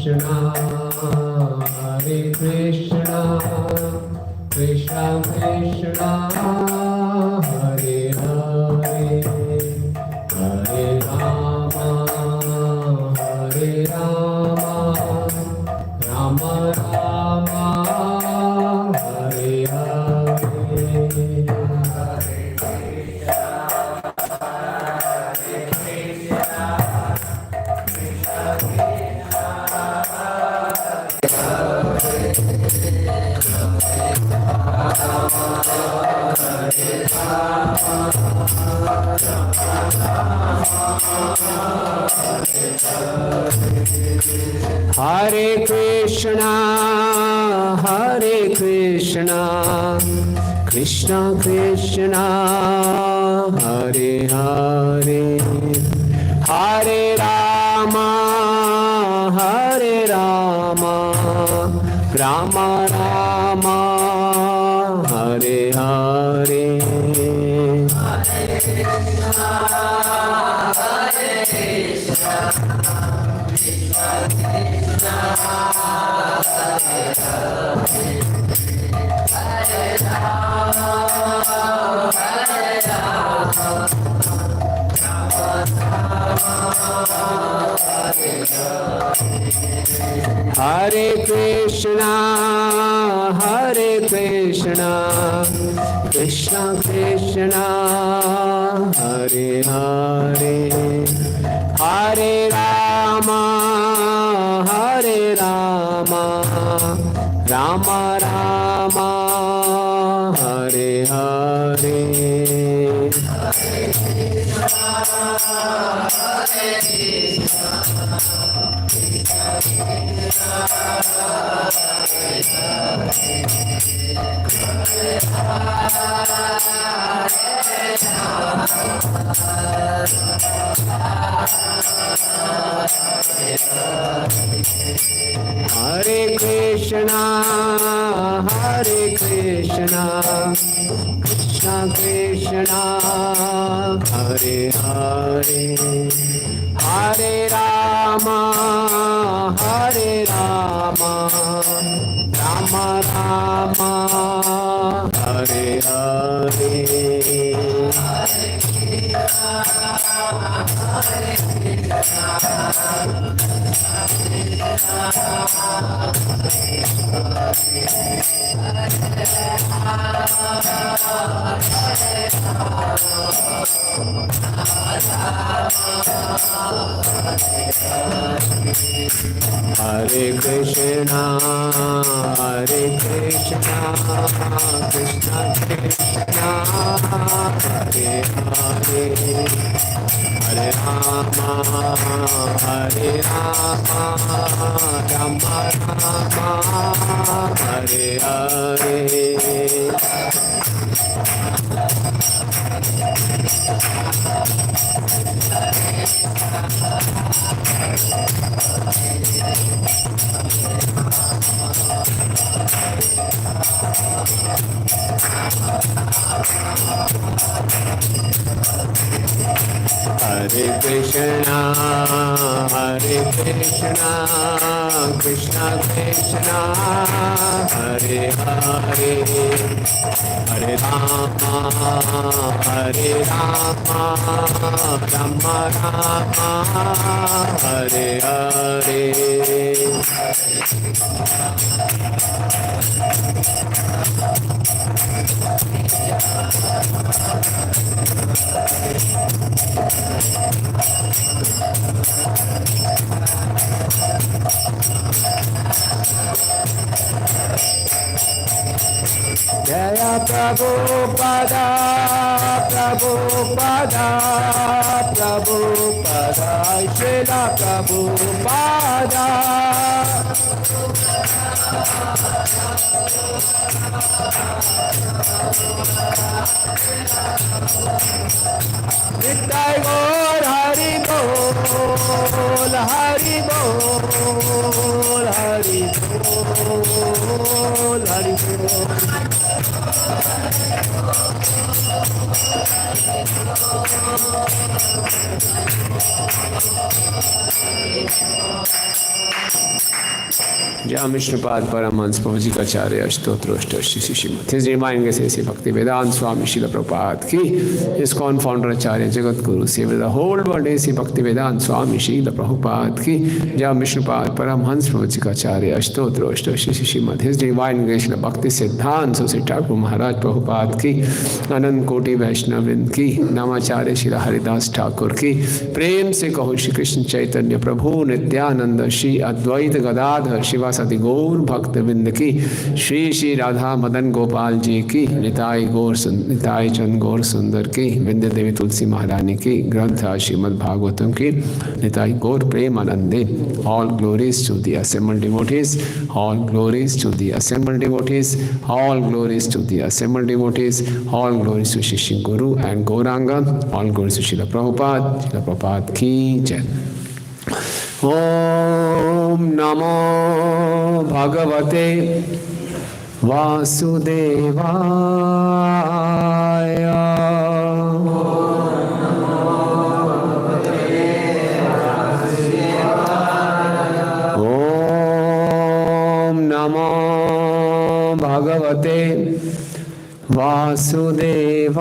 Krishna, Hare Krishna, Krishna Krishna, Hare Hare, Hare Rama, Hare Rama, Rama Rama, Hare Hare Krishna, Hare Krishna, Krishna Krishna, Hare Hare, Hare Rama, Hare Rama, Rama Rama, Hare Hare. Hare Krishna, Hare Krishna, Krishna Krishna, Hare Hare, Hare Rama, Hare Rama, Rama Rama, Hare Hare. Hare Krishna, Hare Krishna, Krishna Krishna, Hare Hare, Hare Rama, Hare Rama, Rama Rama, Hare Hare. Hare Krishna, Hare Krishna, Krishna Krishna, Hare Hare, Hare Rama, Hare Rama, Rama Rama, Hare Hare. Hare Krishna, Hare Krishna, Krishna Krishna, Hare Hare, Hare Rama, Hare Rama, Rama Rama, Hare Hare. Jaya Prabhupada, Prabhupada, Prabhupada, Srila Prabhupada. Nitai Gaur Hari Bol, Hari Bol, Hari Bol, Hari Bol. जहाँ विष्णुपाद परमहंस प्रभु जी का आचार्य अष्टोत्तरोष्ट Shrimad his divine से भक्ति वेदांत स्वामी श्रील प्रभुपाद की ISKCON founder आचार्य जगत गुरु से the whole world ऐसी भक्ति वेदांत स्वामी श्रील प्रभुपाद की जहाँ विष्णुपाद परमहंस प्रभु जी का आचार्य अष्टोत्तरोष्ट श्रीमद हिज डिवाइन ग्रेस भक्ति सिद्धांत श्री ठाकुर महाराज प्रभुपाद की अनंत कोटि वैष्णववृंद की नामाचार्य श्री हरिदास ठाकुर की प्रेम से कहो श्री कृष्ण चैतन्य प्रभु नित्यानंद श्री अद्वैत गदाधर शिवासादि गौर भक्त बिंद की श्री श्री राधा मदन गोपाल जी की निताई चंद गौर सुंदर की विंध्य देवी तुलसी महारानी की ग्रंथ श्रीमद् भागवतम की निताई गौर प्रेम आनंदे all glories to the assembled devotees all glories to the assembled devotees all glories to the assembled devotees all glories to Shri guru and Gauranga all glories to Srila Prabhupada की जय। ओम नमो भगवते वासुदेवाय। ओम नमो भगवते वासुदेवाय।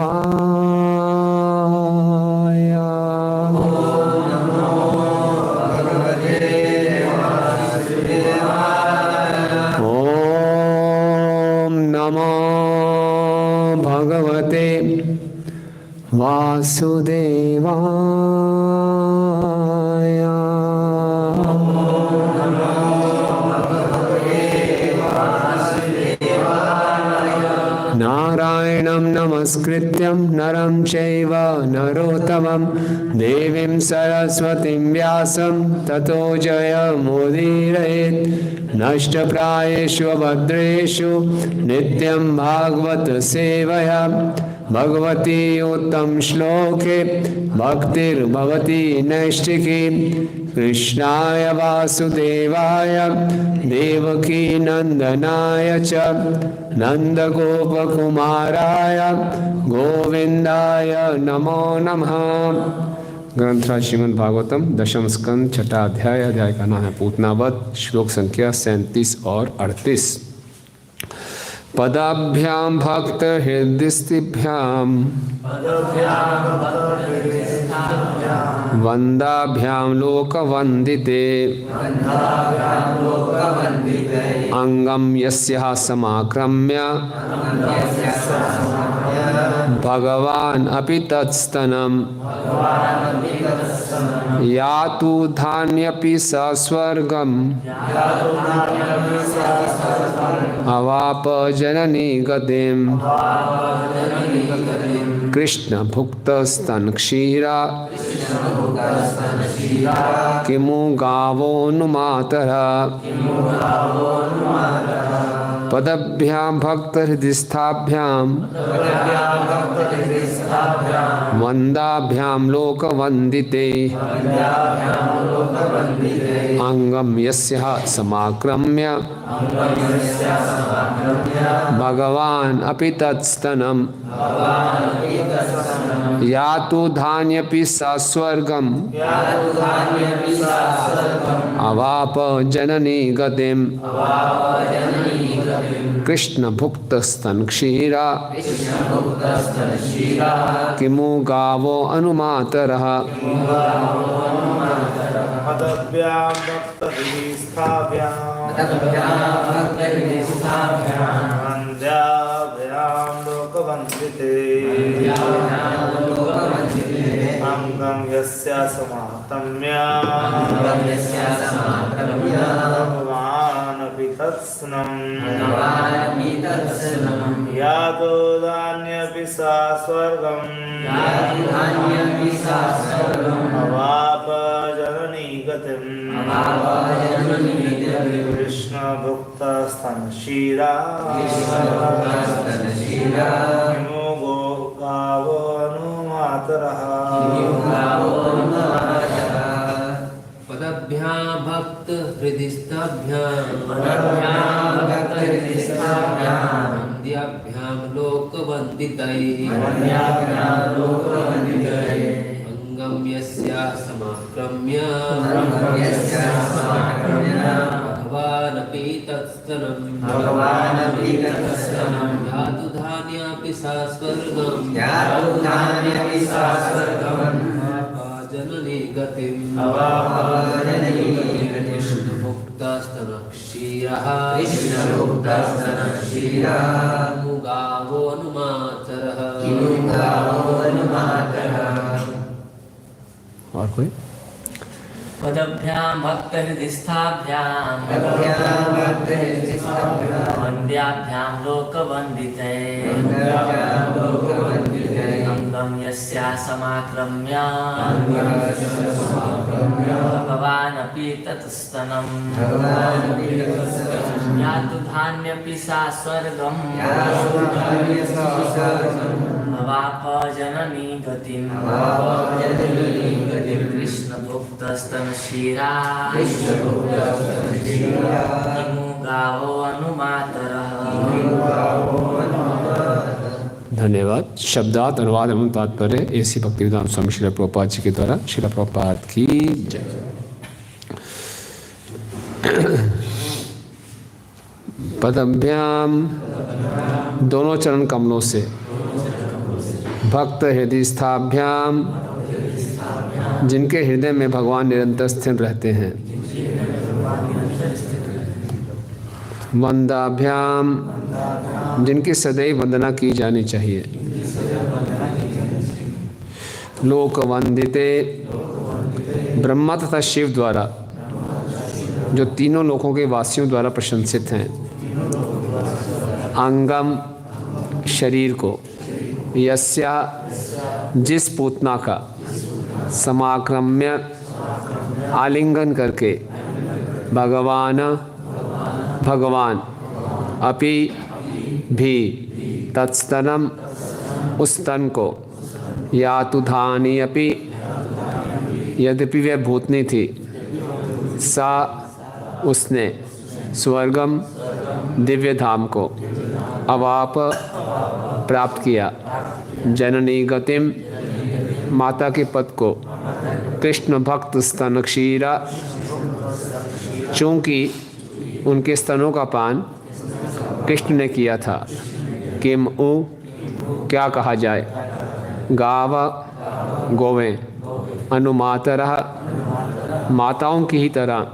वासुदेवाय। नारायणं नमस्कृत्यं नरं चैव नरोत्तमं देवीं सरस्वतीं व्यासं ततो जयमुदीरयेत्। नष्टप्रायेषु भद्रेषु नित्यं भागवत सेवया भगवती उत्तम श्लोके भक्तिर्भवती नैष्ठिकी। कृष्णाय वासुदेवाय देवकी नंदनाय च नंदगोपकुमाराय गोविंदाय नमो नमः। ग्रंथराज श्रीमद् भागवतम दशम स्कंद छठा अध्याय। अध्याय का नाम है पूतनावत। श्लोक संख्या 37 और 38। पदाभ्याम भक्त हृदयस्तिभ्याम वंदाभ्याम लोकवंदिते अंगम यस्याः समाक्रम्य भगवान अपि तत्स्तनम यातु धान्यपि स स्वर्गम अवाप जननी गतिम। कृष्ण भुक्त स्तन क्षीरा किमु गावो नु मातरः। पदभ्याम भक्त हृदिस्थाभ्याम वंदाभ्याम लोकवंदिते अंगम यस्याः समाक्रम्य भगवान अपि तत्स्तनम यातु धान्यपि स स्वर्गम अवाप जननी गतिम। कृष्ण भुक्त स्तन क्षीरा किमु गावो अनुमातरः। पदभ्यां भक्तहृदिस्थाभ्यां वन्द्याभ्यां लोकवन्दिते अंगं यस्याः समाक्रम्य भगवानपि तत्स्तनम् यातो धान्यपि सा स्वर्गम् अवाप जननी गतिम्। कृष्ण भुक्त स्तन क्षीरा किमु गावो अनुमातरः। पदभ्यां भक्त हृदिस्थाभ्यां वन्द्याभ्यां लोकवन्दितैः अंगम यस्याः समाक्रम्य भगवान् तत्स्तनं भगवानपि तत्स्तनं यातु धान्यापि सा स्वर्गं यातु धान्यापि सा स्वर्गम् जननी गतिम् अवापजननी कृष्णमुक्तस्तनः क्षीरः कृष्णमुक्तस्तनः क्षीरः मुगावो अनुमातरः किमु गावो अनुमातरः। और कोई? पदभ्यां भक्तहृदिस्थाभ्यां वन्द्याभ्यां लोकवन्दिते अङ्गं यस्या समाक्रम्य भगवानपि तत्स्तनं यातु धान्यपि सा स्वर्गं अवाप जननी गतिम् कृष्णभुक्तस्तन क्षीरा किमु गावो अनुमातरः। धन्यवाद। शब्दात अनुवाद एवं तात्पर्य ऐसी भक्तिवेदांत स्वामी श्रील प्रभुपाद जी के द्वारा। श्रील प्रभुपाद की जय। पदभ्याम दोनों चरण कमलों से, भक्त हृदय स्थाभ्याम जिनके हृदय में भगवान निरंतर स्थिर रहते हैं, वंदाभ्याम जिनकी सदैव वंदना की जानी चाहिए, लोक वंदिते ब्रह्मा तथा शिव द्वारा जो तीनों लोकों के वासियों द्वारा प्रशंसित हैं, अंगम शरीर को, यस्या जिस पूतना का, समाक्रम्य आलिंगन करके, भगवान अपि भी तत्स्तनम उस तन को, यातु धानी अपि यद्यपि वह भूतनी थी, सा उसने, स्वर्गम दिव्य धाम को, अवाप प्राप्त किया, जननी गतिम माता के पद को, कृष्ण भक्त स्तन क्षीरा चूँकि उनके स्तनों का पान कृष्ण ने किया था, किम उ क्या कहा जाए, गाव गोवें, अनुमातरः माताओं की ही तरह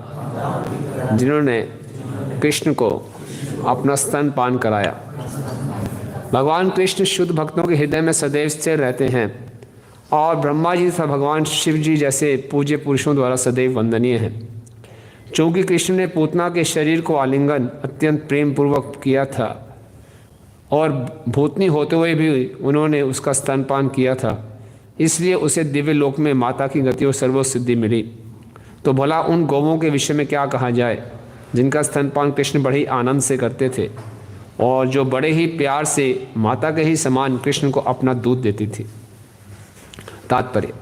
जिन्होंने कृष्ण को अपना स्तन पान कराया। भगवान कृष्ण शुद्ध भक्तों के हृदय में सदैव स्थिर रहते हैं और ब्रह्मा जी तथा भगवान शिव जी जैसे पूज्य पुरुषों द्वारा सदैव वंदनीय हैं। चूँकि कृष्ण ने पूतना के शरीर को आलिंगन अत्यंत प्रेम पूर्वक किया था और भूतनी होते हुए भी उन्होंने उसका स्तनपान किया था, इसलिए उसे दिव्य लोक में माता की गति और सर्वसिद्धि मिली। तो भला उन गौवों के विषय में क्या कहा जाए जिनका स्तनपान कृष्ण बड़े ही आनंद से करते थे और जो बड़े ही प्यार से माता के ही समान कृष्ण को अपना दूध देती थी। तात्पर्य,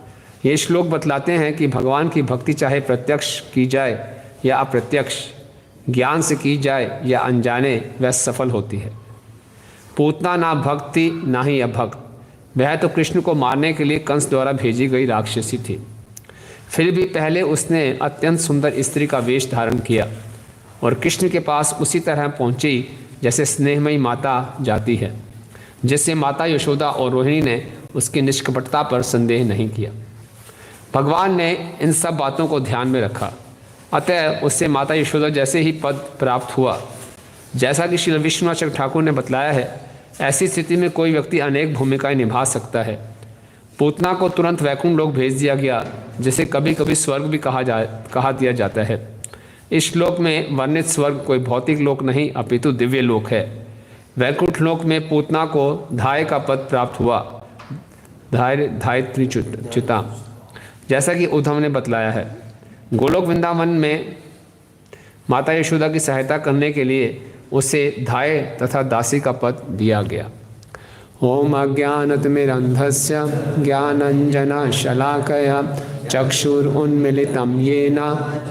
ये श्लोक बतलाते हैं कि भगवान की भक्ति चाहे प्रत्यक्ष की जाए या अप्रत्यक्ष, ज्ञान से की जाए या अनजाने, वह सफल होती है। पूतना ना भक्ति ना ही अभक्त, वह तो कृष्ण को मारने के लिए कंस द्वारा भेजी गई राक्षसी थी। फिर भी पहले उसने अत्यंत सुंदर स्त्री का वेश धारण किया और कृष्ण के पास उसी तरह पहुंची जैसे स्नेहमयी माता जाती है, जिससे माता यशोदा और रोहिणी ने उसकी निष्कपटता पर संदेह नहीं किया। भगवान ने इन सब बातों को ध्यान में रखा, अतः उससे माता यशोदा जैसे ही पद प्राप्त हुआ। जैसा कि श्री विश्वनाथ ठाकुर ने बतलाया है, ऐसी स्थिति में कोई व्यक्ति अनेक भूमिकाएं निभा सकता है। पूतना को तुरंत वैकुंठ लोक भेज दिया गया, जिसे कभी कभी स्वर्ग भी कहा दिया जाता है। इस श्लोक में वर्णित स्वर्ग कोई भौतिक लोक नहीं अपितु दिव्य लोक है। वैकुंठ लोक में पूतना को धाय का पद प्राप्त हुआ, धायत्री च्युता, जैसा कि उद्धव ने बतलाया है। गोलोक वृंदावन में माता यशोदा की सहायता करने के लिए उसे धाय तथा दासी का पद दिया गया। ओम अज्ञानतिमिरन्धस्य ज्ञानञ्जनशलाकया चक्षुरुन्मीलितं येन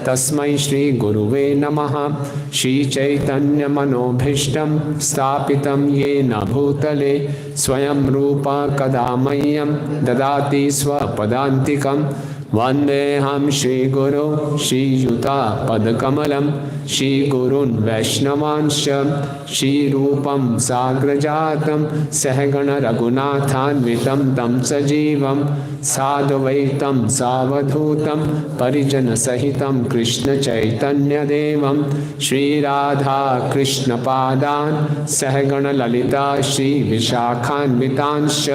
तस्मै श्रीगुरुवे नमः। श्रीचैतन्यमनोभीष्टं स्थापितं येन भूतले स्वयं रूपा कदा मह्यं ददाति स्वपदान्तिकं। वन्देऽहं श्रीगुरो श्रीयुतापदकमलं श्रीगुरून् वैष्णवांश्च श्रीरूपं साग्रजातं सहगण रघुनाथान्वितं तं सजीवं साद्वैतं सावधूतं परिजनसहितं कृष्णचैतन्यदेवं श्रीराधा कृष्णपादान् सहगण ललिता श्रीविशाखान्वितांश्च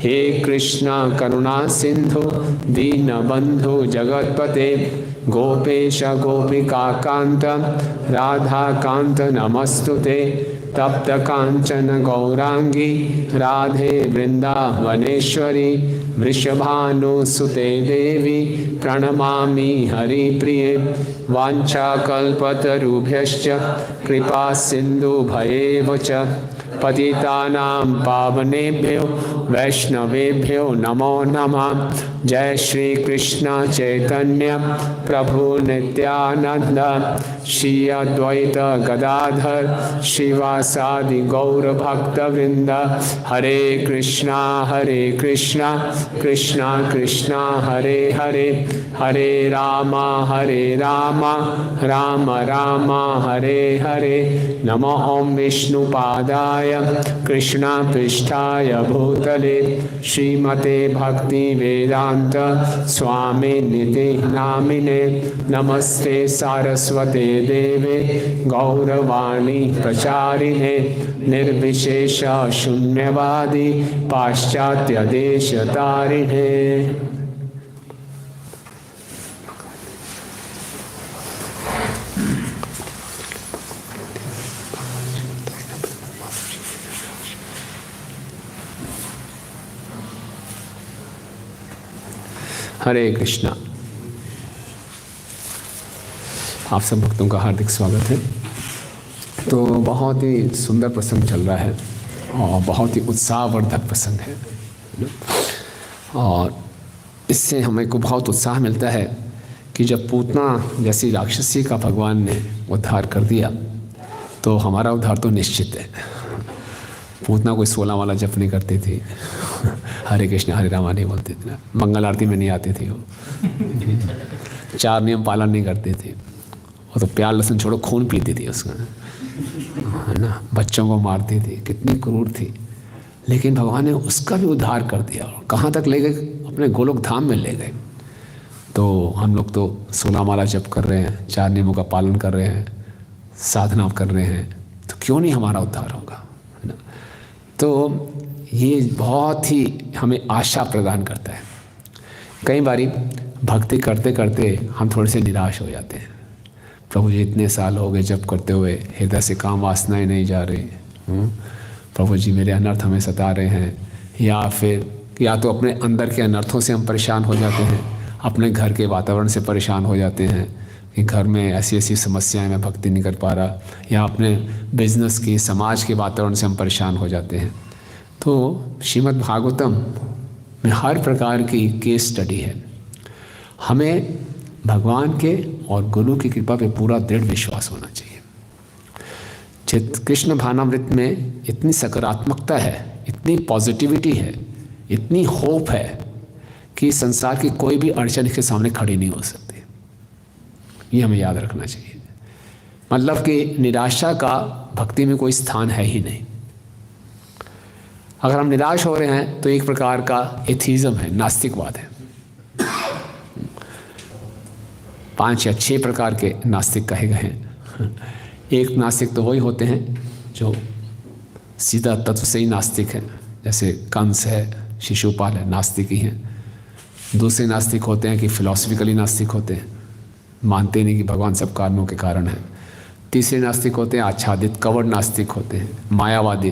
हे कृष्ण करुणा सिंधु दीनबंधु जगत्पते गोपेश गोपिकाकांत राधाकांत नमस्तुते तप्त कांचन गौरांगी राधे वृंदावनेश्वरी वृषभानुसुते देवी प्रणमामि हरिप्रिये वाञ्छाकल्पतरुभ्यश्च कृपा सिन्धुभयेव च पतितानां पावनेभ्यो वैष्णवेभ्यो नमो नमः। जय श्री कृष्ण चैतन्य प्रभु नित्यानंद श्री अद्वैत गदाधर श्रीवासादि गौर भक्तवृंद हरे कृष्णा कृष्णा कृष्णा हरे हरे हरे राम राम राम हरे हरे। नमो ओम विष्णुपादाय कृष्णपृष्ठाय भूतले श्रीमते भक्ति वेदांत स्वामी निधि नामिने नमस्ते सारस्वते देवे गौरवाणी प्रचारिणे निर्विशेष शून्यवादी पाश्चात्य देश तारिणे। हरे कृष्णा। आप सब भक्तों का हार्दिक स्वागत है। तो बहुत ही सुंदर प्रसंग चल रहा है और बहुत ही उत्साहवर्धक प्रसंग है और इससे हमें को बहुत उत्साह मिलता है कि जब पूतना जैसी राक्षसी का भगवान ने उद्धार कर दिया तो हमारा उद्धार तो निश्चित है। पूतना कोई 16 वाला जप नहीं करती थी, हरे कृष्ण हरे राम नहीं बोलती थी ना, मंगल आरती में नहीं आती थी वो, 4 नियम पालन नहीं करती थी, वो तो प्यार लहसुन छोड़ो खून पीती थी उसका, है ना, बच्चों को मारती थी, कितनी क्रूर थी। लेकिन भगवान ने उसका भी उद्धार कर दिया और कहाँ तक ले गए, अपने गोलोक धाम में ले गए। तो हम लोग तो 16 माला जप कर रहे हैं, 4 नियमों का पालन कर रहे हैं, साधना कर रहे हैं, तो क्यों नहीं हमारा उद्धार होगा, है ना। तो ये बहुत ही हमें आशा प्रदान करता है। कई बारी भक्ति करते करते हम थोड़े से निराश हो जाते हैं, प्रभु जी इतने साल हो गए जप करते हुए, हृदय से काम वासनाएं नहीं जा रही, प्रभु जी मेरे अनर्थ हमें सता रहे हैं, या तो अपने अंदर के अनर्थों से हम परेशान हो जाते हैं, अपने घर के वातावरण से परेशान हो जाते हैं कि घर में ऐसी ऐसी समस्याएं, मैं भक्ति नहीं कर पा रहा, या अपने बिजनेस की समाज के वातावरण से हम परेशान हो जाते हैं। तो श्रीमद् भागवतम में हर प्रकार की केस स्टडी है। हमें भगवान के और गुरु की कृपा पे पूरा दृढ़ विश्वास होना चाहिए। कृष्ण भावनामृत में इतनी सकारात्मकता है, इतनी पॉजिटिविटी है, इतनी होप है कि संसार की कोई भी अड़चन के सामने खड़ी नहीं हो सकती। ये हमें याद रखना चाहिए। मतलब कि निराशा का भक्ति में कोई स्थान है ही नहीं। अगर हम निराश हो रहे हैं तो एक प्रकार का एथीज़म है, नास्तिकवाद है। 5 या 6 प्रकार के नास्तिक कहे गए हैं। एक नास्तिक तो वही होते हैं जो सीधा तत्व से ही नास्तिक है, जैसे कंस है, शिशुपाल है, नास्तिक ही हैं। दूसरे नास्तिक होते हैं कि फिलॉसफिकली नास्तिक होते हैं, मानते नहीं कि भगवान सब कारणों के कारण है। तीसरे नास्तिक होते हैं आच्छादित कवड़ नास्तिक होते हैं, मायावादी,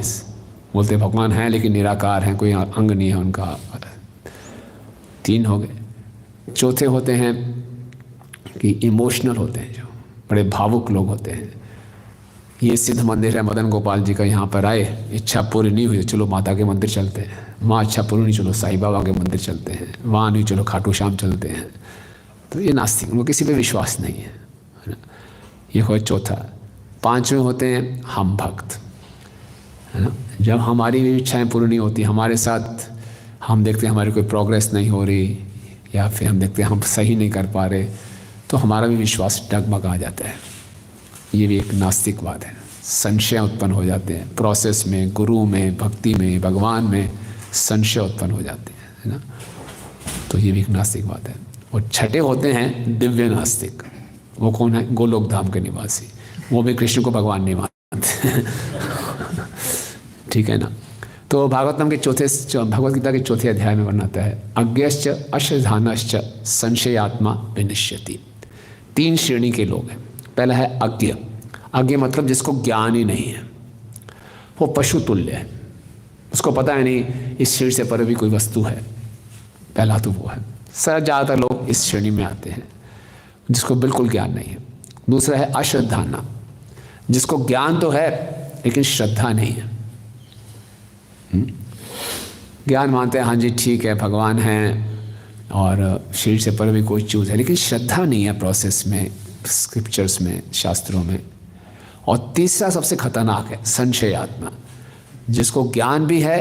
बोलते भगवान हैं लेकिन निराकार हैं, कोई अंग नहीं है उनका। 3 हो गए। चौथे होते हैं कि इमोशनल होते हैं, जो बड़े भावुक लोग होते हैं। ये सिद्ध मंदिर है मदन गोपाल जी का, यहाँ पर आए, इच्छा पूरी नहीं हुई, चलो माता के मंदिर चलते हैं। माँ इच्छा पूरी नहीं, चलो साईं बाबा के मंदिर चलते हैं। वहाँ नहीं, चलो खाटू श्याम चलते हैं। तो ये नास्तिक, उनको किसी पे विश्वास नहीं है ना। ये हो चौथा। 5वें होते हैं हम भक्त, है ना। जब हमारी भी इच्छाएं पूरी नहीं होती, हमारे साथ हम देखते हैं हमारी कोई प्रोग्रेस नहीं हो रही, या फिर हम देखते हैं हम सही नहीं कर पा रहे, तो हमारा भी विश्वास डगमगा जाता है। ये भी एक नास्तिकवाद है। संशय उत्पन्न हो जाते हैं प्रोसेस में, गुरु में, भक्ति में, भगवान में संशय उत्पन्न हो जाते हैं, है ना। तो ये भी एक नास्तिकवाद है। और छठे होते हैं दिव्य नास्तिक। वो कौन है? गोलोक धाम के निवासी। वो भी कृष्ण को भगवान नहीं मानते। ठीक है ना। तो भागवतम के भगवत गीता के चौथे अध्याय में वर्णन है, अज्ञश्च अश्रद्धानश्च संशयात्मा विनिश्यति। 3 श्रेणी के लोग हैं। पहला है अज्ञ। अज्ञ मतलब जिसको ज्ञान ही नहीं है, वो पशु तुल्य है, उसको पता है नहीं इस शरीर से परे भी कोई वस्तु है। पहला तो वो है। ज़्यादातर लोग इस श्रेणी में आते हैं जिसको बिल्कुल ज्ञान नहीं है। दूसरा है अश्रद्धाना, जिसको ज्ञान तो है लेकिन श्रद्धा नहीं है। ज्ञान मानते हैं, हाँ जी ठीक है भगवान है और शरीर से परे भी कोई चीज़ है, लेकिन श्रद्धा नहीं है प्रोसेस में, स्क्रिप्चर्स में, शास्त्रों में। और तीसरा सबसे खतरनाक है संशयात्मा, जिसको ज्ञान भी है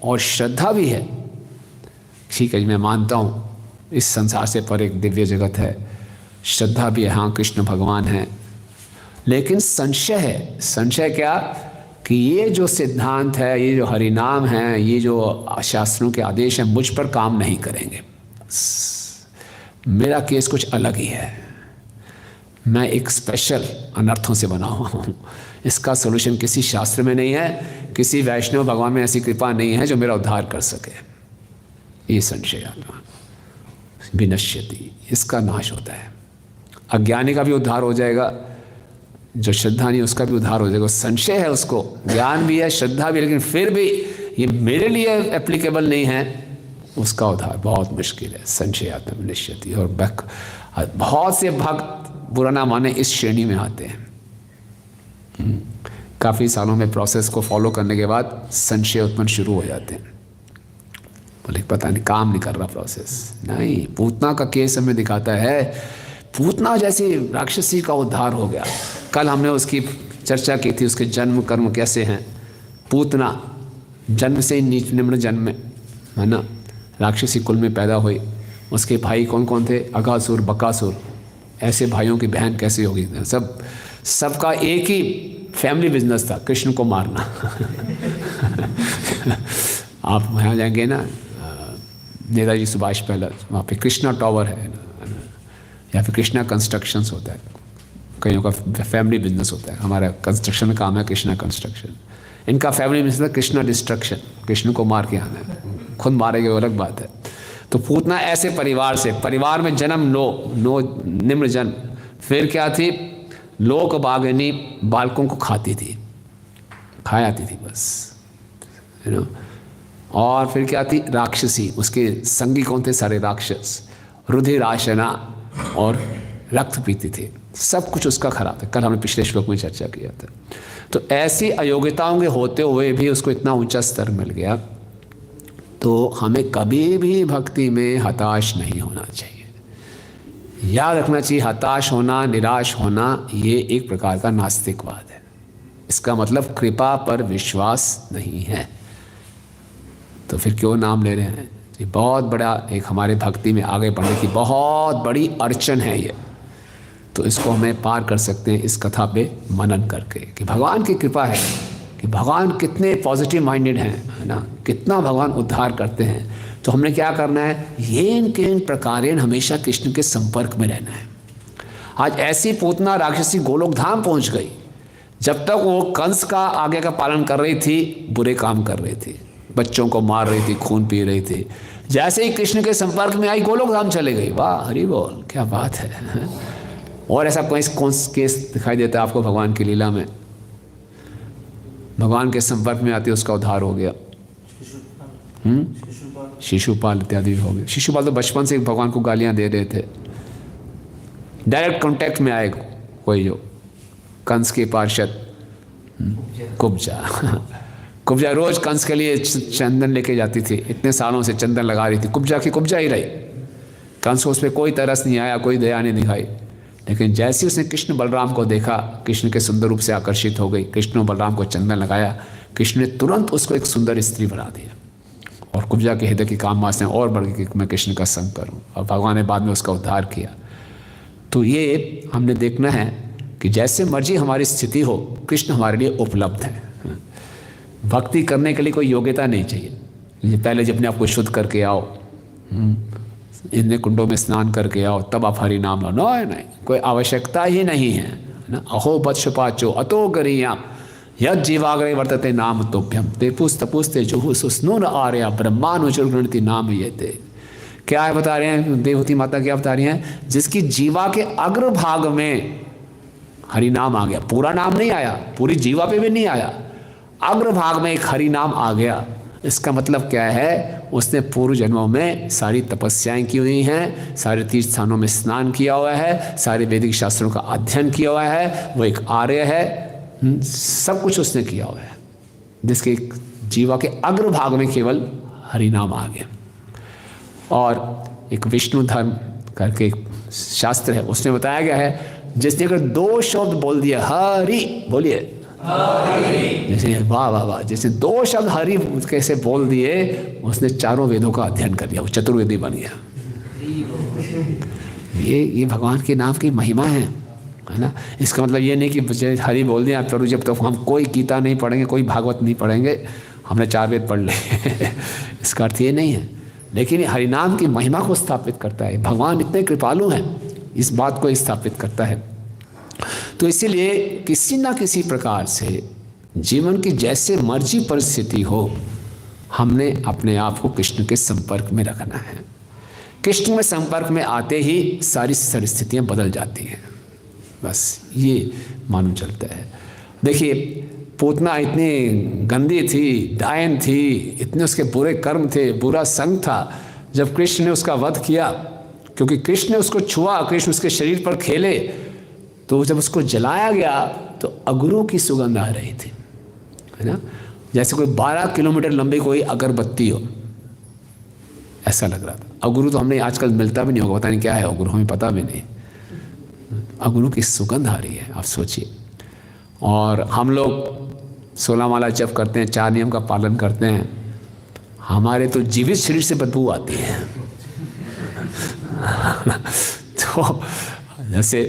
और श्रद्धा भी है। ठीक है, मैं मानता हूँ इस संसार से पर एक दिव्य जगत है, श्रद्धा भी है, हाँ कृष्ण भगवान है, लेकिन संशय है। संशय क्या? कि ये जो सिद्धांत है, ये जो हरिनाम है, ये जो शास्त्रों के आदेश हैं, मुझ पर काम नहीं करेंगे। मेरा केस कुछ अलग ही है, मैं एक स्पेशल अनर्थों से बना हुआ हूँ। इसका सॉल्यूशन किसी शास्त्र में नहीं है, किसी वैष्णव भगवान में ऐसी कृपा नहीं है जो मेरा उद्धार कर सके। ये संशय आत्मा विनश्यति, इसका नाश होता है। अज्ञानी का भी उद्धार हो जाएगा, जो श्रद्धा नहीं उसका भी उद्धार हो जाएगा। संशय है उसको, ज्ञान भी है, श्रद्धा भी, लेकिन फिर भी ये मेरे लिए एप्लीकेबल नहीं है, उसका उद्धार बहुत मुश्किल है। संशय आत्मा विनश्यति। और बहुत से भक्त बुरा ना माने इस श्रेणी में आते हैं। काफ़ी सालों में प्रोसेस को फॉलो करने के बाद संशय उत्पन्न शुरू हो जाते हैं। बोले पता नहीं काम नहीं कर रहा प्रोसेस। नहीं, पूतना का केस हमें दिखाता है, पूतना जैसी राक्षसी का उद्धार हो गया। कल हमने उसकी चर्चा की थी, उसके जन्म कर्म कैसे हैं। पूतना जन्म से ही नीच निम्न जन्म में, है ना, राक्षसी कुल में पैदा हुई। उसके भाई कौन कौन थे? अगासुर, बकासुर। ऐसे भाइयों की बहन कैसे होगी? सबका एक ही फैमिली बिजनेस था, कृष्ण को मारना। आप वहाँ जाएंगे ना, नेताजी सुभाष पैलेस, वहाँ पे कृष्णा टावर है ना, या फिर कृष्णा कंस्ट्रक्शंस होता है। कईयों का फैमिली बिजनेस होता है। हमारा कंस्ट्रक्शन का काम है कृष्णा कंस्ट्रक्शन। इनका फैमिली बिजनेस है कृष्णा डिस्ट्रक्शन, कृष्ण को मार के आना है। खुद मारेंगे वो अलग बात है। तो पूतना ऐसे परिवार से, परिवार में जन्म नो निम्न जन्म। फिर क्या थी? लोक बागिनी, बालकों को खाती थी, खा जाती थी बस, है ना। और फिर क्या थी? राक्षसी। उसके संगी कौन थे? सारे राक्षस। रुधिराशना और रक्त पीती थी। सब कुछ उसका खराब था। कल हमने पिछले श्लोक में चर्चा किया था। तो ऐसी अयोग्यताओं के होते हुए भी उसको इतना ऊंचा स्तर मिल गया। तो हमें कभी भी भक्ति में हताश नहीं होना चाहिए। याद रखना चाहिए, हताश होना, निराश होना, ये एक प्रकार का नास्तिकवाद है। इसका मतलब कृपा पर विश्वास नहीं है। तो फिर क्यों नाम ले रहे हैं? ये बहुत बड़ा एक हमारे भक्ति में आगे बढ़ने की बहुत बड़ी अड़चन है ये। तो इसको हमें पार कर सकते हैं इस कथा पे मनन करके, कि भगवान की कृपा है, कि भगवान कितने पॉजिटिव माइंडेड हैं, है ना, कितना भगवान उद्धार करते हैं। तो हमने क्या करना है? येन केन प्रकारेण हमेशा कृष्ण के संपर्क में रहना है। आज ऐसी पूतना राक्षसी गोलोक धाम पहुंच गई। जब तक वो कंस का आगे का पालन कर रही थी, बुरे काम कर रही थी, बच्चों को मार रही थी, खून पी रही थी। जैसे ही कृष्ण के संपर्क में आई, गोलोक धाम चले गई। वाह, हरि बोल, क्या बात है। और ऐसा कोई कौन केस दिखाई देता है आपको भगवान की लीला में? भगवान के संपर्क में आते उसका उद्धार हो गया। शिशुपाल इत्यादि हो गए। शिशुपाल तो बचपन से भगवान को गालियां दे रहे थे। डायरेक्ट कांटेक्ट में आए कोई, जो कंस के पार्षद कुब्जा। कुब्जा रोज कंस के लिए चंदन लेके जाती थी। इतने सालों से चंदन लगा रही थी, कुब्जा की कुब्जा ही रही। कंस को उस पर कोई तरस नहीं आया, कोई दया नहीं दिखाई। लेकिन जैसे उसने कृष्ण बलराम को देखा, कृष्ण के सुंदर रूप से आकर्षित हो गई। कृष्ण बलराम को चंदन लगाया, कृष्ण ने तुरंत उसको एक सुंदर स्त्री बना दिया। और कुब्जा के हृदय की काम वासना और बढ़ गई कि मैं कृष्ण का संग करूं। और भगवान ने बाद में उसका उद्धार किया। तो ये हमने देखना है कि जैसे मर्जी हमारी स्थिति हो, कृष्ण हमारे लिए उपलब्ध है। भक्ति करने के लिए कोई योग्यता नहीं चाहिए, पहले जब अपने आप को शुद्ध करके आओ, इतने कुंडों में स्नान करके आओ, तब आप हरि नाम लो। नहीं, कोई आवश्यकता ही नहीं है ना। अहो वत्सपाचो अतो गरिया यद जीवाग्रे वर्तते नाम तोभ्यम ते पुस्तपुस्ते जुहु सुस्नून आर्या ब्रह्मानुचुर्गणति नाम ये ते। क्या है बता रहे हैं देवहूति माता, क्या बता रही हैं? जिसकी जीवा के अग्रभाग में हरि नाम आ गया, पूरा नाम नहीं आया, पूरी जीवा पे भी नहीं आया, अग्रभाग में एक हरि नाम आ गया। इसका मतलब क्या है? उसने पूर्व जन्मों में सारी तपस्याएं की हुई हैं, सारे तीर्थ स्थानों में स्नान किया हुआ है, सारे वैदिक शास्त्रों का अध्ययन किया हुआ है, वो एक आर्य है, सब कुछ उसने किया हुआ है, जिसके जीवा के अग्रभाग में केवल हरि नाम आ गया। और एक विष्णु धर्म करके एक शास्त्र है, उसमें बताया गया है जिसने अगर 2 शब्द बोल दिया, हरि बोलिए, जैसे वाह वाह वाह, जैसे 2 शब्द हरि कैसे बोल दिए, उसने 4 वेदों का अध्ययन कर लिया, वो चतुर्वेदी बन गया। ये भगवान के नाम की महिमा है ना। इसका मतलब ये नहीं कि हरि बोल दिया प्रभु, जब तक हम कोई गीता नहीं पढ़ेंगे, कोई भागवत नहीं पढ़ेंगे, हमने 4 वेद पढ़ लिए इसका अर्थ ये नहीं है। लेकिन हरिनाम की महिमा को स्थापित करता है। भगवान इतने कृपालु हैं, इस बात को स्थापित करता है। तो इसीलिए किसी ना किसी प्रकार से जीवन की जैसे मर्जी परिस्थिति हो, हमने अपने आप को कृष्ण के संपर्क में रखना है। कृष्ण में संपर्क में आते ही सारी परिस्थितियाँ बदल जाती हैं, बस ये मालूम चलता है। देखिए पूतना इतनी गंदी थी, डायन थी, इतने उसके बुरे कर्म थे, बुरा संग था। जब कृष्ण ने उसका वध किया, क्योंकि कृष्ण ने उसको छुआ, कृष्ण उसके शरीर पर खेले, तो जब उसको जलाया गया तो अगरू की सुगंध आ रही थी, है ना, जैसे कोई 12 किलोमीटर लंबी कोई अगरबत्ती हो, ऐसा लग रहा था। अगरू तो हमने आजकल मिलता भी नहीं होगा, पता नहीं क्या है अगरू, हमें पता भी नहीं। अगरू की सुगंध आ रही है, आप सोचिए। और हम लोग 16 माला जप करते हैं, 4 नियम का पालन करते हैं, हमारे तो जीवित शरीर से बदबू आती है तो जैसे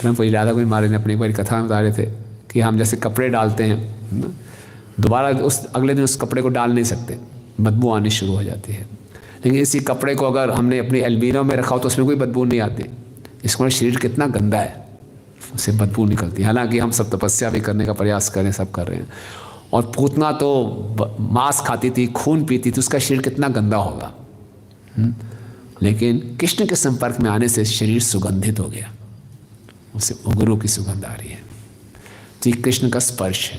राधा कोई महाराज ने अपनी एक बार कथा में बता रहे थे कि हम जैसे कपड़े डालते हैं, दोबारा उस अगले दिन उस कपड़े को डाल नहीं सकते, बदबू आनी शुरू हो जाती है। लेकिन इसी कपड़े को अगर हमने अपनी अलमीरा में रखा हो तो उसमें कोई बदबू नहीं आती। इसका शरीर कितना गंदा है, उससे बदबू निकलती है। हालांकि हम सब तपस्या भी करने का प्रयास करें, सब कर रहे हैं। और पूतना तो मांस खाती थी, खून पीती थी, उसका शरीर कितना गंदा होगा। लेकिन कृष्ण के संपर्क में आने से शरीर सुगंधित हो गया, उसे गुरु की सुगंध आ रही है। तो ये कृष्ण का स्पर्श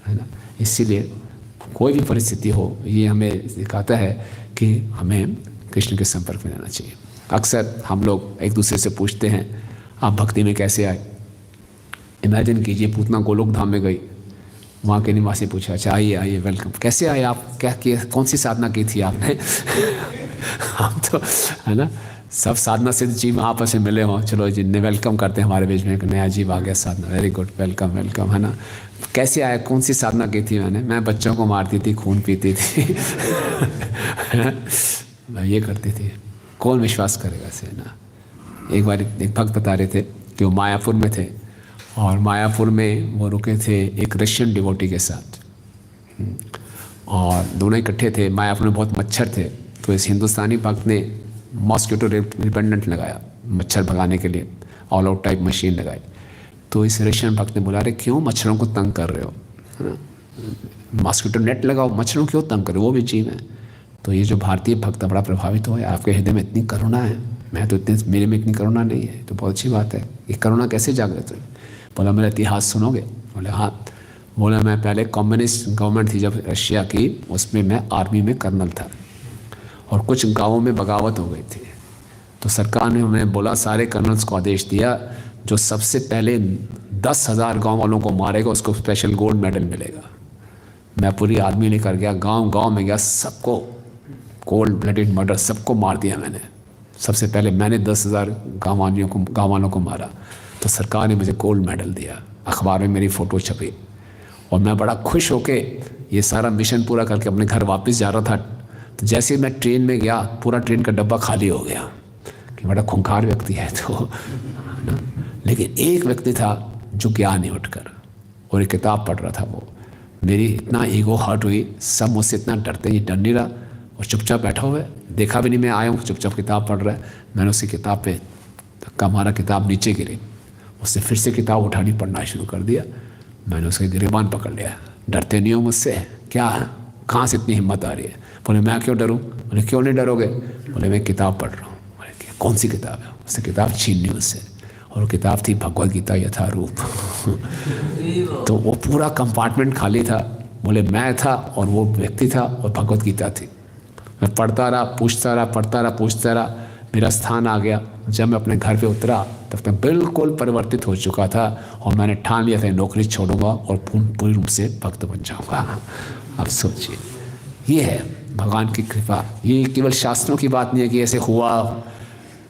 है ना। इसीलिए कोई भी परिस्थिति हो, ये हमें दिखाता है कि हमें कृष्ण के संपर्क में रहना चाहिए। अक्सर हम लोग एक दूसरे से पूछते हैं, आप भक्ति में कैसे आए? इमेजिन कीजिए पूतना गोलोक धाम में गई, वहाँ के निवासी पूछा, अच्छा आइए आइए, वेलकम, कैसे आए आप, क्या किया, कौन सी साधना की थी आपने हम तो है ना, सब साधना सिद्ध जीव आपस में मिले हों, चलो जी ने वेलकम करते हैं, हमारे बीच में एक नया जीव आ गया साधना, वेरी गुड, वेलकम वेलकम, है ना। कैसे आया, कौन सी साधना की थी मैंने? मैं बच्चों को मारती थी, खून पीती थी मैं ये करती थी। कौन विश्वास करेगा इसे ना। एक बार एक भक्त बता रहे थे कि वो मायापुर में थे, और मायापुर में वो रुके थे एक रशियन डिवोटी के साथ, और दोनों इकट्ठे थे। मायापुर में बहुत मच्छर थे, तो इस हिंदुस्तानी भक्त ने मॉस्किटो रिपेंडेंट लगाया मच्छर भगाने के लिए, ऑल आउट टाइप मशीन लगाई। तो इस रशियन भक्त ने बोला, अरे क्यों मच्छरों को तंग कर रहे हो, है ना, मॉस्किटो नेट लगाओ, मच्छरों क्यों तंग कर रहे हो, वो भी जीव है। तो ये जो भारतीय भक्त बड़ा प्रभावित हुआ, आपके हृदय में इतनी करुणा है, मैं तो इतने, मेरे में इतनी करुणा नहीं है, तो बहुत अच्छी बात है। ये करुणा कैसे जागृत हुई? बोला मेरा इतिहास सुनोगे? बोले हाँ। बोला मैं पहले कम्युनिस्ट गवर्नमेंट थी जब रशिया की, उसमें मैं आर्मी में कर्नल था, और कुछ गाँवों में बगावत हो गई थी। तो सरकार ने उन्हें बोला, सारे कर्नल्स को आदेश दिया, जो सबसे पहले 10,000 गाँव वालों को मारेगा उसको स्पेशल गोल्ड मेडल मिलेगा। मैं पूरी आर्मी लेकर गया, गाँव गाँव में गया, सबको कोल्ड ब्लडेड मर्डर, सबको मार दिया मैंने। सबसे पहले मैंने 10,000 गाँव वालों को मारा। तो सरकार ने मुझे गोल्ड मेडल दिया, अखबार में मेरी फ़ोटो छपी, और मैं बड़ा खुश होके ये सारा मिशन पूरा करके अपने घर वापस जा रहा था। तो जैसे ही मैं ट्रेन में गया, पूरा ट्रेन का डब्बा खाली हो गया कि बड़ा खूंखार व्यक्ति है तो ना। लेकिन एक व्यक्ति था जो ज्ञान नहीं उठकर। और एक किताब पढ़ रहा था वो, मेरी इतना ईगो हर्ट हुई, सब मुझसे इतना डरते, ये डर नहीं रहा और चुपचाप बैठा हुआ है, देखा भी नहीं मैं आया हूँ, चुपचाप किताब पढ़ रहा है। मैंने उसी किताब पे धक्का मारा, किताब नीचे गिरी, उससे फिर से किताब उठानी पढ़ना शुरू कर दिया। मैंने उसके गिरेबान पकड़ लिया, डरते नहीं हो मुझसे, क्या है, कहाँ से इतनी हिम्मत आ रही है? बोले मैं क्यों डरूं? बोले क्यों नहीं डरोगे? बोले मैं किताब पढ़ रहा हूँ। बोले कौन सी किताब है? उससे किताब छीन ली उससे, और वो किताब थी भगवद गीता यथारूप। तो वो पूरा कंपार्टमेंट खाली था, बोले मैं था और वो व्यक्ति था और भगवद गीता थी। मैं पढ़ता रहा, पूछता रहा, पढ़ता रहा, पूछता रहा, मेरा स्थान आ गया। जब मैं अपने घर पे उतरा तब तक बिल्कुल परिवर्तित हो चुका था और मैंने ठान लिया था नौकरी छोड़ूंगा और पूरी रूप से भक्त बन जाऊंगा। अब सोचिए, ये है भगवान की कृपा। ये केवल शास्त्रों की बात नहीं है कि ऐसे हुआ,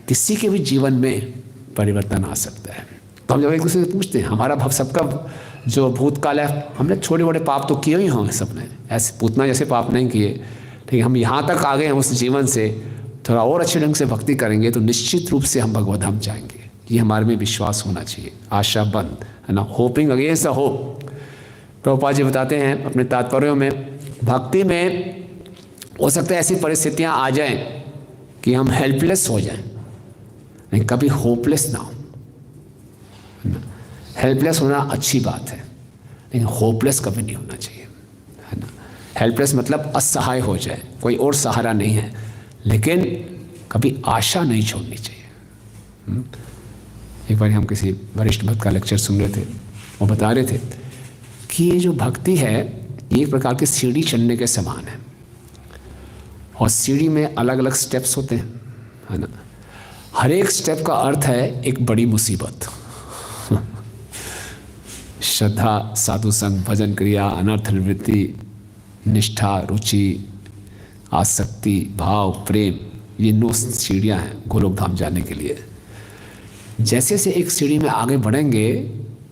किसी के भी जीवन में परिवर्तन आ सकता है। तो हम जब एक दूसरे से पूछते हैं, हमारा भव सबका जो भूतकाल है, हमने छोटे बड़े पाप तो किए ही होंगे सबने, ऐसे पूतना जैसे पाप नहीं किए, लेकिन हम यहाँ तक आ गए हैं उस जीवन से, थोड़ा और अच्छे ढंग से भक्ति करेंगे तो निश्चित रूप से हम भगवत धाम जाएंगे। ये हमारे में विश्वास होना चाहिए, आशा बंद है ना, hoping against the hope. Prabhupada ji बताते हैं अपने तात्पर्यों में, भक्ति में हो सकता है ऐसी परिस्थितियाँ आ जाएं कि हम हेल्पलेस हो जाएं, लेकिन कभी होपलेस ना हो। हेल्पलेस होना अच्छी बात है, लेकिन होपलेस कभी नहीं होना चाहिए, है ना। हेल्पलेस मतलब असहाय हो जाए, कोई और सहारा नहीं है, लेकिन कभी आशा नहीं छोड़नी चाहिए। एक बार हम किसी वरिष्ठ भक्त का लेक्चर सुन रहे थे, वो बता रहे थे कि ये जो भक्ति है ये एक प्रकार की सीढ़ी चढ़ने के समान है, और सीढ़ी में अलग अलग स्टेप्स होते हैं, है ना। हर एक स्टेप का अर्थ है एक बड़ी मुसीबत। श्रद्धा, साधु संग, भजन क्रिया, अनर्थ निवृत्ति, निष्ठा, रुचि, आसक्ति, भाव, प्रेम, ये 9 सीढ़ियाँ हैं गोलोक धाम जाने के लिए। जैसे से एक सीढ़ी में आगे बढ़ेंगे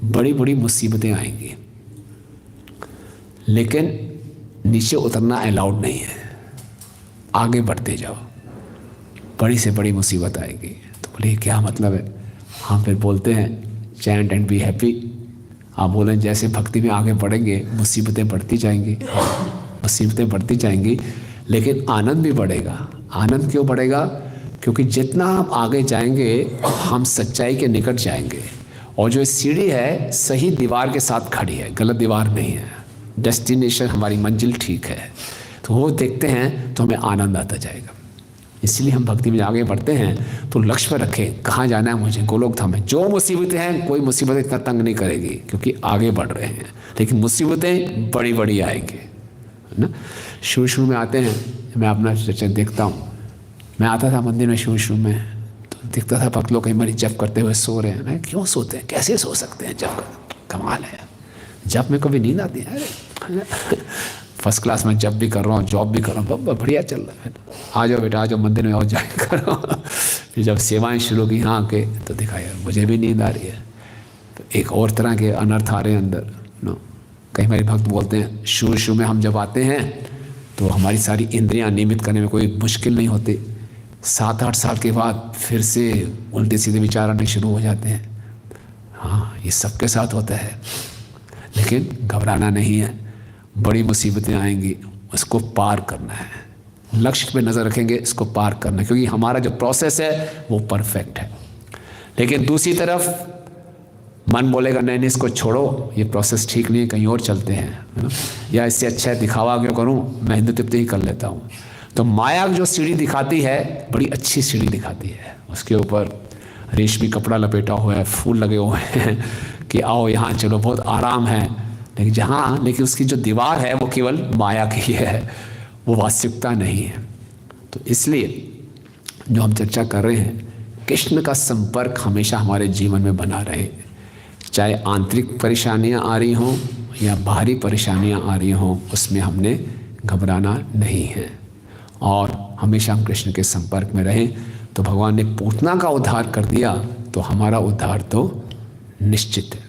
बड़ी बड़ी मुसीबतें आएंगी, लेकिन नीचे उतरना अलाउड नहीं है, आगे बढ़ते जाओ, बड़ी से बड़ी मुसीबत आएगी। तो बोले क्या मतलब है? हम फिर बोलते हैं चैंट एंड बी हैप्पी। आप बोलें जैसे भक्ति में आगे बढ़ेंगे मुसीबतें बढ़ती जाएंगी, मुसीबतें बढ़ती जाएंगी, लेकिन आनंद भी बढ़ेगा। आनंद क्यों बढ़ेगा? क्योंकि जितना हम आगे जाएंगे हम सच्चाई के निकट जाएंगे, और जो सीढ़ी है सही दीवार के साथ खड़ी है, गलत दीवार नहीं है। डेस्टिनेशन, हमारी मंजिल ठीक है, तो वो देखते हैं तो हमें आनंद आता जाएगा। इसलिए हम भक्ति में आगे बढ़ते हैं तो लक्ष्य पर रखें, कहाँ जाना है मुझे, गोलोक धाम में। जो मुसीबतें हैं, कोई मुसीबत इतना तंग नहीं करेगी क्योंकि आगे बढ़ रहे हैं, लेकिन मुसीबतें बड़ी बड़ी आएंगी, है ना। शुरू में आते हैं, मैं अपना चर्चन देखता हूँ, मैं आता था मंदिर में शुरू में, तो दिखता था भक्त लोग कई बार जप करते हुए सो रहे हैं। मैं क्यों सोते हैं, कैसे सो सकते हैं, जप कमाल है। जप में कभी नींद आती है? फर्स्ट क्लास में जब भी कर रहा हूँ, जॉब भी कर रहा हूँ, बढ़िया चल रहा है। आ जाओ बेटा, आ जाओ मंदिर में, आओ जाए करो। फिर जब सेवाएं शुरू की यहाँ के, तो देखा यार मुझे भी नींद आ रही है, तो एक और तरह के अनर्थ आ रहे हैं अंदर, नो। कई बार भक्त बोलते हैं शुरू में हम जब आते हैं तो हमारी सारी इंद्रियां नियमित करने में कोई मुश्किल नहीं होती, 7-8 साल के बाद फिर से उल्टे सीधे विचार आने शुरू हो जाते हैं। हाँ, ये सबके साथ होता है, लेकिन घबराना नहीं है, बड़ी मुसीबतें आएंगी, उसको पार करना है। लक्ष्य पे नज़र रखेंगे, इसको पार करना है, क्योंकि हमारा जो प्रोसेस है वो परफेक्ट है। लेकिन दूसरी तरफ मन बोलेगा नहीं नहीं इसको छोड़ो, ये प्रोसेस ठीक नहीं है, कहीं और चलते हैं, है ना, या इससे अच्छा है दिखावा क्यों करूं, मैं हिंदू तिब्बती ही कर लेता हूं। तो माया जो सीढ़ी दिखाती है, बड़ी अच्छी सीढ़ी दिखाती है, उसके ऊपर रेशमी कपड़ा लपेटा हुआ है, फूल लगे हुए हैं कि आओ यहाँ चलो, बहुत आराम है। लेकिन उसकी जो दीवार है वो केवल माया की है, वो वास्तविकता नहीं है। तो इसलिए जो हम चर्चा कर रहे हैं, कृष्ण का संपर्क हमेशा हमारे जीवन में बना रहे, चाहे आंतरिक परेशानियां आ रही हों या बाहरी परेशानियां आ रही हों, उसमें हमने घबराना नहीं है, और हमेशा हम कृष्ण के संपर्क में रहें। तो भगवान ने पूतना का उद्धार कर दिया, तो हमारा उद्धार तो निश्चित है।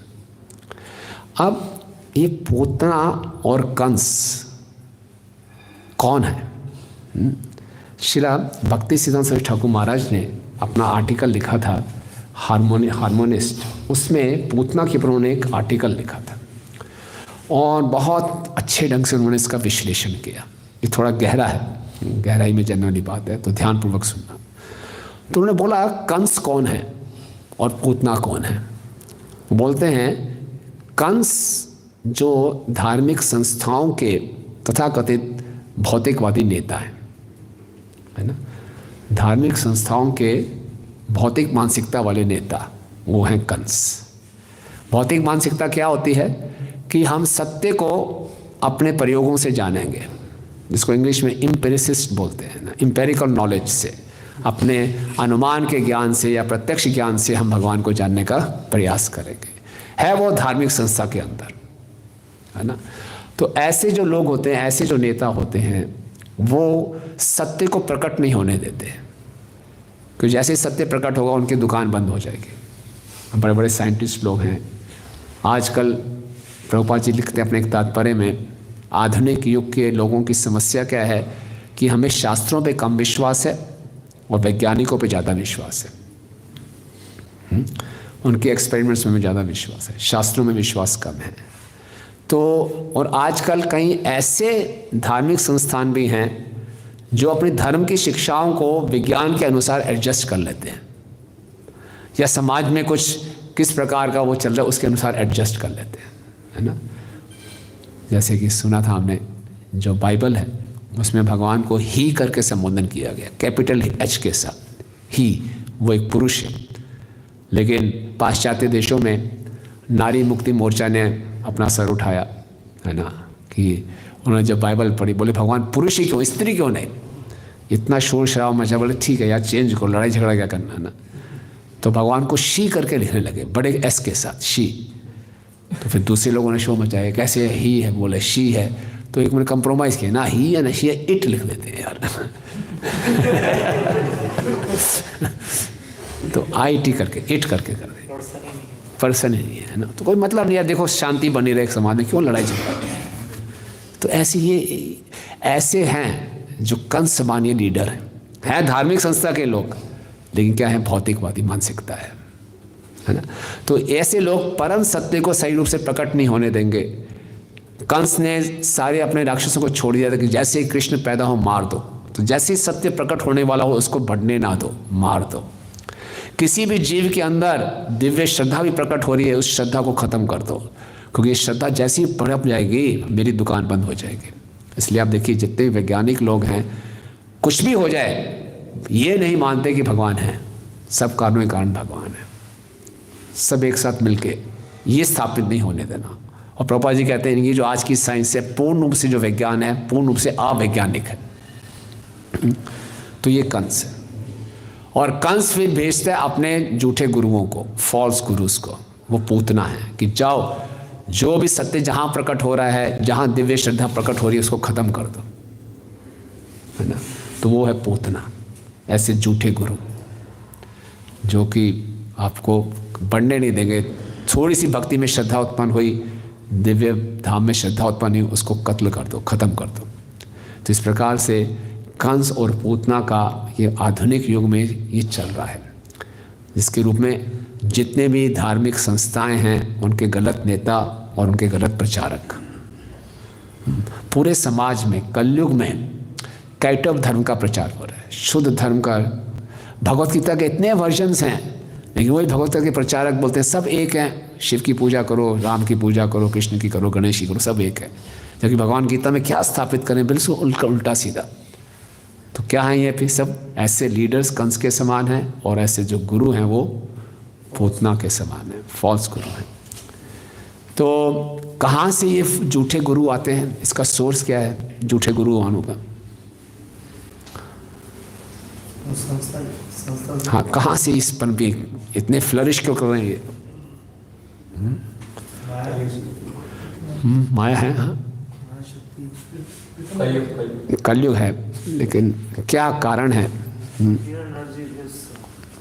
अब ये पूतना और कंस कौन है? श्रीला भक्ति सिद्धांत सरस्वती ठाकुर महाराज ने अपना आर्टिकल लिखा था हार्मोनिस्ट, उसमें पूतना के ऊपर उन्होंने एक आर्टिकल लिखा था और बहुत अच्छे ढंग से उन्होंने इसका विश्लेषण किया। ये थोड़ा गहरा है, गहराई में जानने वाली बात है, तो ध्यानपूर्वक सुनना। तो उन्होंने बोला कंस कौन है और पूतना कौन है। वो बोलते हैं कंस जो धार्मिक संस्थाओं के तथाकथित भौतिकवादी नेता है ना, धार्मिक संस्थाओं के भौतिक मानसिकता वाले नेता, वो हैं कंस। भौतिक मानसिकता क्या होती है कि हम सत्य को अपने प्रयोगों से जानेंगे, जिसको इंग्लिश में एम्पिरिसिस्ट बोलते हैं ना, एम्पेरिकल नॉलेज से, अपने अनुमान के ज्ञान से या प्रत्यक्ष ज्ञान से हम भगवान को जानने का प्रयास करेंगे। है वो धार्मिक संस्था के अंदर, है ना। तो ऐसे जो लोग होते हैं, ऐसे जो नेता होते हैं, वो सत्य को प्रकट नहीं होने देते, क्योंकि जैसे ही सत्य प्रकट होगा उनकी दुकान बंद हो जाएगी। बड़े बड़े साइंटिस्ट लोग हैं आजकल, प्रभुपाद जी लिखते हैं अपने एक तात्पर्य में, आधुनिक युग के लोगों की समस्या क्या है कि हमें शास्त्रों पे कम विश्वास है और वैज्ञानिकों पे ज़्यादा विश्वास है। उनके एक्सपेरिमेंट्स में ज़्यादा विश्वास है, शास्त्रों में विश्वास कम है। तो और आजकल कई ऐसे धार्मिक संस्थान भी हैं जो अपने धर्म की शिक्षाओं को विज्ञान के अनुसार एडजस्ट कर लेते हैं, या समाज में कुछ किस प्रकार का वो चल रहा है उसके अनुसार एडजस्ट कर लेते हैं, है ना। जैसे कि सुना था हमने, जो बाइबल है उसमें भगवान को ही करके संबोधन किया गया, कैपिटल एच के साथ, ही, वो एक पुरुष है। लेकिन पाश्चात्य देशों में नारी मुक्ति मोर्चा ने अपना सर उठाया, है ना, कि उन्होंने जब बाइबल पढ़ी बोले भगवान पुरुष ही क्यों, स्त्री क्यों नहीं। इतना शोर शराब मचा, बोले ठीक है यार चेंज करो, लड़ाई झगड़ा क्या करना, है ना। तो भगवान को शी करके लिखने लगे, बड़े एस के साथ, शी। तो फिर दूसरे लोगों ने शो मचाया, कैसे ही है, बोले शी है, तो एक मैंने कंप्रोमाइज़ किया ना, ही है ना शी है, इट लिख देते हैं यार। तो IT करके इट करके कर दे, पर्सन ही नहीं है ना, तो कोई मतलब नहीं है। देखो शांति बनी रहे समाज में, क्यों लड़ाई झगड़ा। तो ऐसे हैं जो कंस मानिए लीडर हैं धार्मिक संस्था के लोग, लेकिन क्या है, भौतिकवादी मानसिकता है ना। तो ऐसे लोग परम सत्य को सही रूप से प्रकट नहीं होने देंगे। कंस ने सारे अपने राक्षसों को छोड़ दिया था कि जैसे ही कृष्ण पैदा हो मार दो, तो जैसे ही सत्य प्रकट होने वाला हो उसको बढ़ने ना दो, मार दो। किसी भी जीव के अंदर दिव्य श्रद्धा भी प्रकट हो रही है, उस श्रद्धा को खत्म कर दो, क्योंकि श्रद्धा जैसी बढ़ जाएगी मेरी दुकान बंद हो जाएगी। इसलिए आप देखिए जितने वैज्ञानिक लोग हैं, कुछ भी हो जाए ये नहीं मानते कि भगवान है, सब कारणों के कारण भगवान है, सब एक साथ मिलके, ये स्थापित नहीं होने देना। और प्रभुपाद जी कहते हैं ये जो आज की साइंस है पूर्ण रूप से जो विज्ञान है पूर्ण रूप से अवैज्ञानिक है। तो ये कंस है, और कंस फिर भेजता है अपने झूठे गुरुओं को, फॉल्स गुरुस को, वो पूतना है कि जाओ जो भी सत्य जहाँ प्रकट हो रहा है, जहाँ दिव्य श्रद्धा प्रकट हो रही है उसको ख़त्म कर दो, है ना। तो वो है पूतना, ऐसे झूठे गुरु जो कि आपको बढ़ने नहीं देंगे। थोड़ी सी भक्ति में श्रद्धा उत्पन्न हुई, दिव्य धाम में श्रद्धा उत्पन्न हुई, उसको कत्ल कर दो, ख़त्म कर दो। तो इस प्रकार से कंस और पूतना का ये आधुनिक युग में ये चल रहा है, जिसके रूप में जितने भी धार्मिक संस्थाएं हैं उनके गलत नेता और उनके गलत प्रचारक पूरे समाज में कलयुग में कैटव धर्म का प्रचार हो रहा है, शुद्ध धर्म का। भगवत गीता के इतने वर्जन्स हैं, लेकिन वही भगवत गीता के प्रचारक बोलते हैं सब एक हैं, शिव की पूजा करो, राम की पूजा करो, कृष्ण की करो, गणेश की करो, सब एक है। जबकि भगवान गीता में क्या स्थापित करें, बिल्कुल उल्टा सीधा। तो क्या है ये, फिर सब ऐसे लीडर्स कंस के समान हैं, और ऐसे जो गुरु हैं वो पूतना के समान हैं, फॉल्स गुरु हैं। तो कहाँ से ये झूठे गुरु आते हैं, इसका सोर्स क्या है झूठे गुरु आने का? हाँ, कहाँ से इस पर भी इतने फ्लरिश क्यों कर रहे हैं ये? माया है, हाँ कलयुग है, लेकिन क्या कारण है?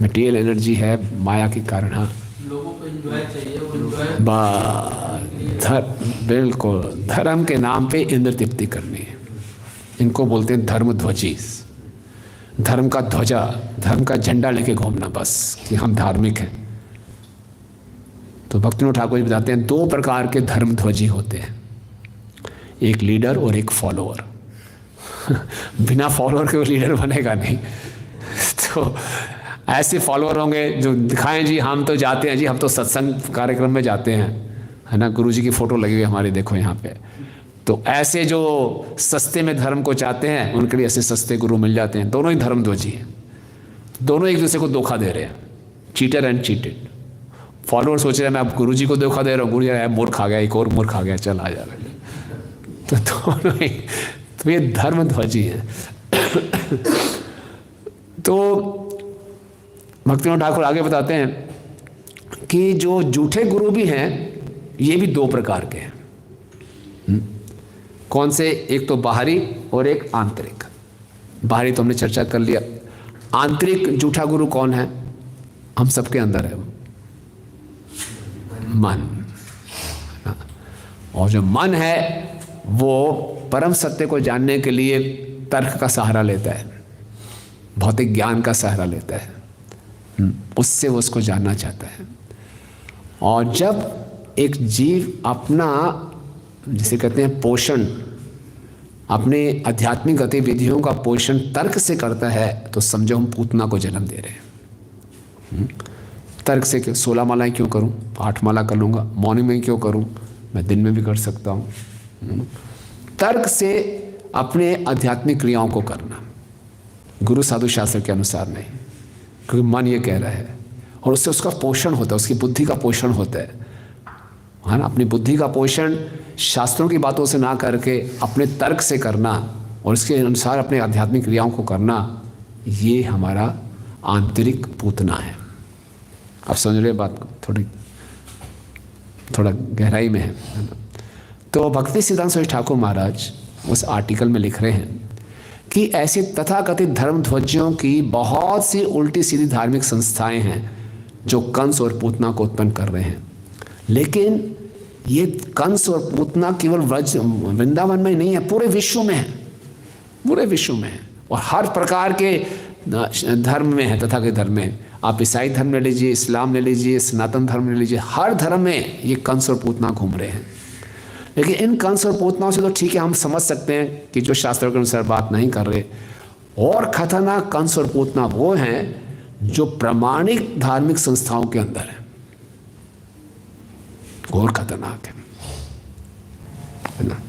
मटेरियल एनर्जी है, माया के कारण। हाँ, लोगों को एंजॉय चाहिए, वो एंजॉय बिल्कुल, धर्म के नाम पे इंद्र तृप्ति करनी है। इनको बोलते हैं धर्म ध्वजी, धर्म का ध्वजा, धर्म का झंडा लेके घूमना बस कि हम धार्मिक हैं। तो भक्तिविनोद ठाकुर जी बताते हैं 2 प्रकार के धर्मध्वजी होते हैं, एक लीडर और एक फॉलोअर। बिना फॉलोअर के वो लीडर बनेगा नहीं। तो ऐसे फॉलोअर होंगे जो दिखाएं जी हम तो जाते हैं जी, हम तो सत्संग कार्यक्रम में जाते हैं, है ना, गुरु जी की फोटो लगी हुई हमारी देखो यहाँ पे। तो ऐसे जो सस्ते में धर्म को चाहते हैं उनके लिए ऐसे सस्ते गुरु मिल जाते हैं। दोनों ही धर्मध्वजी हैं, दोनों एक दूसरे को धोखा दे रहे हैं, चीटर एंड चीटेड। फॉलोअर सोच रहे हैं मैं अब गुरु जी को धोखा दे रहा हूँ, गुरु जी मूर्ख आ गया, एक और मूर्ख आ गया, चल आ जा रहे। तो दोनों ही, तो ये धर्मध्वजी हैं। तो भक्तिविनोद ठाकुर आगे बताते हैं कि जो झूठे गुरु भी हैं ये भी 2 प्रकार के हैं। कौन से? एक तो बाहरी और एक आंतरिक। बाहरी तो हमने चर्चा कर लिया। आंतरिक झूठा गुरु कौन है? हम सबके अंदर है, मन। और जो मन है वो परम सत्य को जानने के लिए तर्क का सहारा लेता है, भौतिक ज्ञान का सहारा लेता है, उससे वो उसको जानना चाहता है। और जब एक जीव अपना, जिसे कहते हैं पोषण, अपने आध्यात्मिक गतिविधियों का पोषण तर्क से करता है, तो समझो हम पूतना को जन्म दे रहे हैं। तर्क से 16 मालाएं क्यों करूं, 8 माला कर लूँगा, मॉर्निंग में क्यों करूं, मैं दिन में भी कर सकता हूं। तर्क से अपने आध्यात्मिक क्रियाओं को करना, गुरु साधु शास्त्र के अनुसार नहीं, क्योंकि मन ये कह रहा है, और उससे उसका पोषण होता है, उसकी बुद्धि का पोषण होता है ना। अपनी बुद्धि का पोषण शास्त्रों की बातों से ना करके अपने तर्क से करना और इसके अनुसार अपने आध्यात्मिक क्रियाओं को करना, ये हमारा आंतरिक पूतना है। आप समझ रहे बात को? थोड़ा गहराई में है ना। तो भक्ति सिद्धांत सरस्वती ठाकुर महाराज उस आर्टिकल में लिख रहे हैं कि ऐसे तथाकथित धर्मध्वजियों की बहुत सी उल्टी सीधी धार्मिक संस्थाएं हैं जो कंस और पूतना को उत्पन्न कर रहे हैं। लेकिन ये कंस और पूतना केवल वृंदावन में नहीं है, पूरे विश्व में है, पूरे विश्व में है, और हर प्रकार के धर्म में है। तथाकथित धर्म में आप ईसाई धर्म ले लीजिए, इस्लाम ले लीजिए, सनातन धर्म ले लीजिए, हर धर्म में ये कंस और पूतना घूम रहे हैं। लेकिन इन कंस और पूतनाओं से तो ठीक है, हम समझ सकते हैं कि जो शास्त्रों के अनुसार बात नहीं कर रहे। और खतरनाक कंस और पूतना वो हैं जो प्रमाणिक धार्मिक संस्थाओं के अंदर है, और खतरनाक है ना।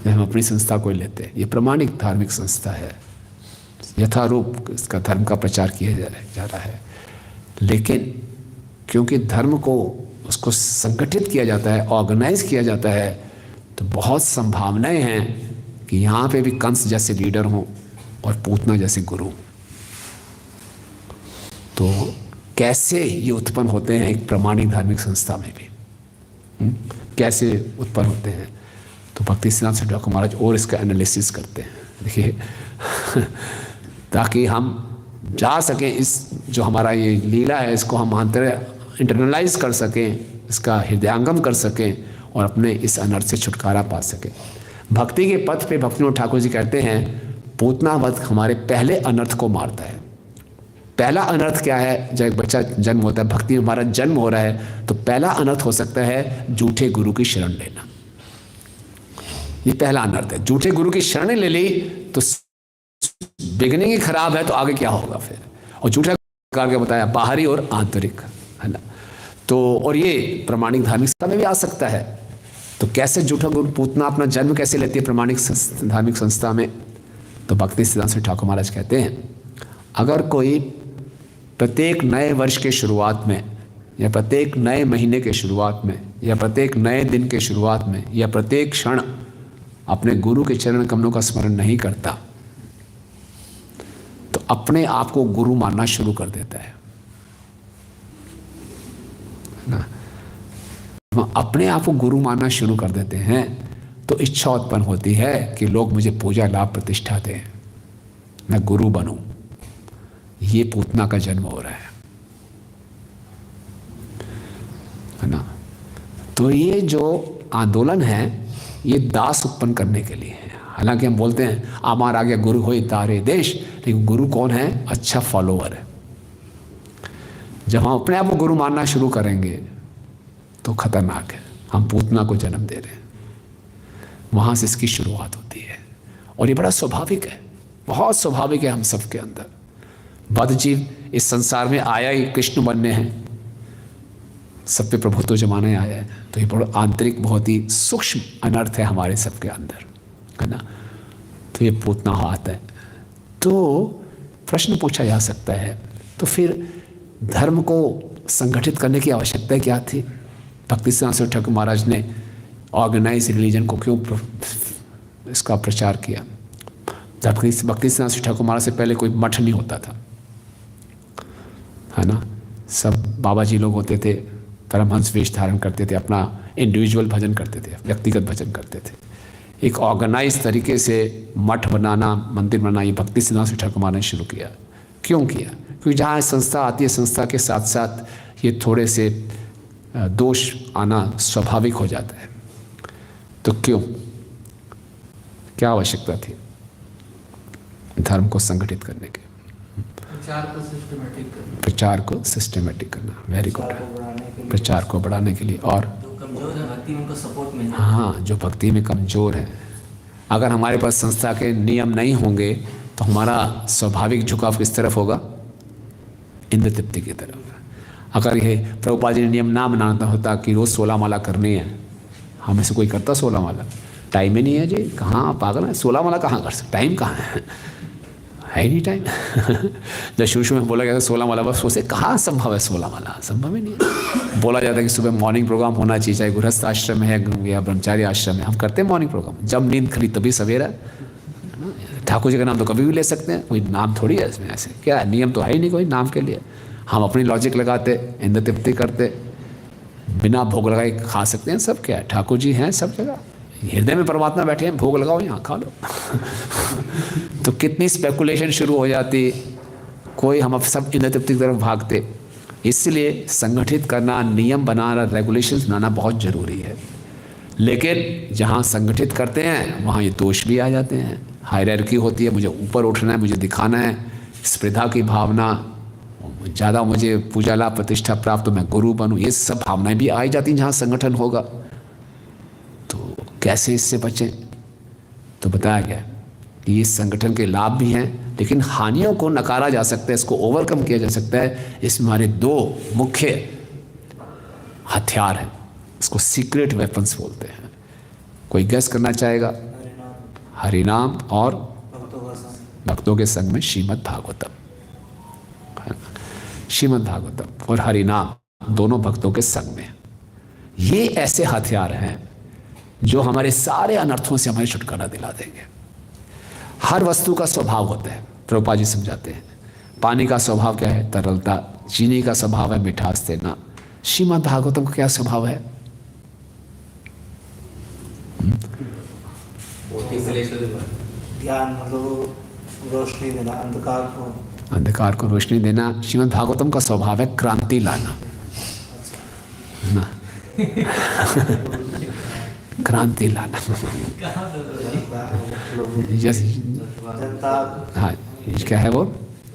हम अपनी संस्था को लेते हैं, ये प्रमाणिक धार्मिक संस्था है, यथारूप इसका धर्म का प्रचार किया जा रहा है। लेकिन क्योंकि धर्म को उसको संगठित किया जाता है, ऑर्गेनाइज किया जाता है, तो बहुत संभावनाएं हैं कि यहाँ पे भी कंस जैसे लीडर हों और पूतना जैसे गुरु। तो कैसे ये उत्पन्न होते हैं एक प्रमाणिक धार्मिक संस्था में भी, कैसे उत्पन्न होते हैं? तो भक्ति सिद्धांत सरस्वती ठाकुर महाराज और इसका एनालिसिस करते हैं। देखिए ताकि हम जा सकें, इस जो हमारा ये लीला है इसको हम इंटरनलाइज कर सकें, इसका हृदयांगम कर सकें और अपने इस अनर्थ से छुटकारा पा सकें। भक्ति के पथ पे भक्तिविनोद ठाकुर जी कहते हैं पूतना वध हमारे पहले अनर्थ को मारता है। पहला अनर्थ क्या है? जब एक बच्चा जन्म होता है, भक्ति में हमारा जन्म हो रहा है, तो पहला अनर्थ हो सकता है झूठे गुरु की शरण लेना। ये पहला अनर्थ है। झूठे गुरु की शरण ले ली तो बिगनिंग ही खराब है, तो आगे क्या होगा फिर? और झूठा करके बताया बाहरी और आंतरिक, है ना। तो और ये प्रमाणिक धार्मिक संस्था में भी आ सकता है। तो कैसे झूठा गुरु पूतना अपना जन्म कैसे लेती है प्रमाणिक धार्मिक संस्था में? तो भक्ति सिद्धांत सरस्वती ठाकुर महाराज कहते हैं, अगर कोई प्रत्येक नए वर्ष के शुरुआत में, या प्रत्येक नए महीने के शुरुआत में, या प्रत्येक नए दिन के शुरुआत में, या प्रत्येक क्षण अपने गुरु के चरण कमलों का स्मरण नहीं करता, तो अपने आप को गुरु मानना शुरू कर देता है ना। अपने आप को गुरु मानना शुरू कर देते हैं तो इच्छा उत्पन्न होती है कि लोग मुझे पूजा लाभ प्रतिष्ठा दें, मैं गुरु बनूं। ये पूतना का जन्म हो रहा है ना। तो ये जो आंदोलन है ये दास उत्पन्न करने के लिए है। हालांकि हम बोलते हैं आमार आगे गुरु होई तारे देश, लेकिन गुरु कौन है? अच्छा फॉलोअर है। जब हम अपने आप को गुरु मानना शुरू करेंगे तो खतरनाक है, हम पूतना को जन्म दे रहे हैं। वहाँ से इसकी शुरुआत होती है और ये बड़ा स्वाभाविक है, बहुत स्वाभाविक है हम सबके अंदर। बद्ध जीव इस संसार में आया ही कृष्ण बनने हैं, सब पे प्रभुत्व जमाने आया है, तो ये बड़ा आंतरिक बहुत ही सूक्ष्म अनर्थ है हमारे सबके अंदर, है ना। तो ये पूतना हाथ है। तो प्रश्न पूछा जा सकता है, तो फिर धर्म को संगठित करने की आवश्यकता क्या थी? भक्ति सिद्धांत ठाकुर महाराज ने ऑर्गेनाइज रिलीजन को क्यों इसका प्रचार किया? भक्ति सिद्धांत ठाकुर महाराज से पहले कोई मठ नहीं होता था, है ना। सब बाबा जी लोग होते थे, परमहंस वेश धारण करते थे, अपना इंडिविजुअल भजन करते थे, व्यक्तिगत भजन करते थे। एक ऑर्गेनाइज तरीके से मठ बनाना, मंदिर बनाना, ये भक्ति सिद्धांत ठाकुर महाराज ने शुरू किया। क्यों किया? क्योंकि जहाँ संस्था आती है, संस्था के साथ साथ ये थोड़े से दोष आना स्वाभाविक हो जाता है। तो क्यों, क्या आवश्यकता थी धर्म को संगठित करने के? प्रचार को सिस्टमेटिक करना। वेरी गुड, प्रचार को बढ़ाने के लिए। और कमजोर है भक्ति में उनको सपोर्ट मिलता है। हाँ, जो भक्ति में कमजोर है, अगर हमारे पास संस्था के नियम नहीं होंगे तो हमारा स्वाभाविक झुकाव किस तरफ होगा? इंद्र तृप्ति की तरफ। अगर ये प्रभुपाद जी ने नियम ना बनाना होता कि रोज़ 16 माला करनी है, हमें से कोई करता 16 माला? टाइम ही नहीं है जी, कहाँ पागल है, 16 माला कहाँ कर सकते, टाइम कहाँ है ही नहीं टाइम। जब शुरू में बोला गया था 16 माला, बस सोचे कहाँ संभव है 16 माला, संभव ही नहीं है। बोला जाता है कि सुबह मॉर्निंग प्रोग्राम होना चाहिए, चाहे गृहस्थ आश्रम है या ब्रह्मचारी आश्रम है, हम करते हैं मॉर्निंग प्रोग्राम। जब नींद खड़ी तभी सवेरा। ठाकुर जी का नाम तो कभी भी ले सकते हैं, कोई नाम थोड़ी है इसमें, ऐसे क्या है, नियम तो है ही नहीं कोई नाम के लिए। हम अपनी लॉजिक लगाते, इंद्र तृप्ति करते, बिना भोग लगाए खा सकते हैं, सब क्या है, ठाकुर जी हैं सब जगह, हृदय में परमात्मा बैठे हैं, भोग लगाओ यहाँ खा लो। तो कितनी स्पेकुलेशन शुरू हो जाती, कोई हम अब सब इंद्र तृप्ति की तरफ भागते। इसलिए संगठित करना, नियम बनाना, रेगुलेशंस बनाना बहुत ज़रूरी है। लेकिन जहाँ संगठित करते हैं वहाँ ये दोष भी आ जाते हैं। हायरार्की होती है, मुझे ऊपर उठना है, मुझे दिखाना है, स्पर्धा की भावना, ज़्यादा मुझे पूजा लाभ प्रतिष्ठा प्राप्त, तो मैं गुरु बनूँ, ये सब भावनाएं भी आ जाती हैं जहाँ संगठन होगा। तो कैसे इससे बचें? तो बताया गया कि ये संगठन के लाभ भी हैं, लेकिन हानियों को नकारा जा सकता है, इसको ओवरकम किया जा सकता है। इसमें हमारे 2 मुख्य हथियार हैं, इसको सीक्रेट वेपन्स बोलते हैं। कोई गेस करना चाहेगा? हरिनाम और भक्तों के संग में श्रीमद् भागवतम। श्रीमद् भागवतम और हरिनाम दोनों भक्तों के संग में। ये ऐसे हथियार हैं जो हमारे सारे अनर्थों से हमें छुटकारा दिला देंगे। हर वस्तु का स्वभाव होता है, प्रभुपाद जी समझाते हैं। पानी का स्वभाव क्या है? तरलता। चीनी का स्वभाव है मिठास देना। श्रीमद् भागवतम का क्या स्वभाव है? ज्ञान, मतलब रोशनी देना, अंधकार को रोशनी देना। श्रीमद् भागवतम का स्वभाव है क्रांति लाना ना। क्रांति लाना। हाँ, क्या है वो?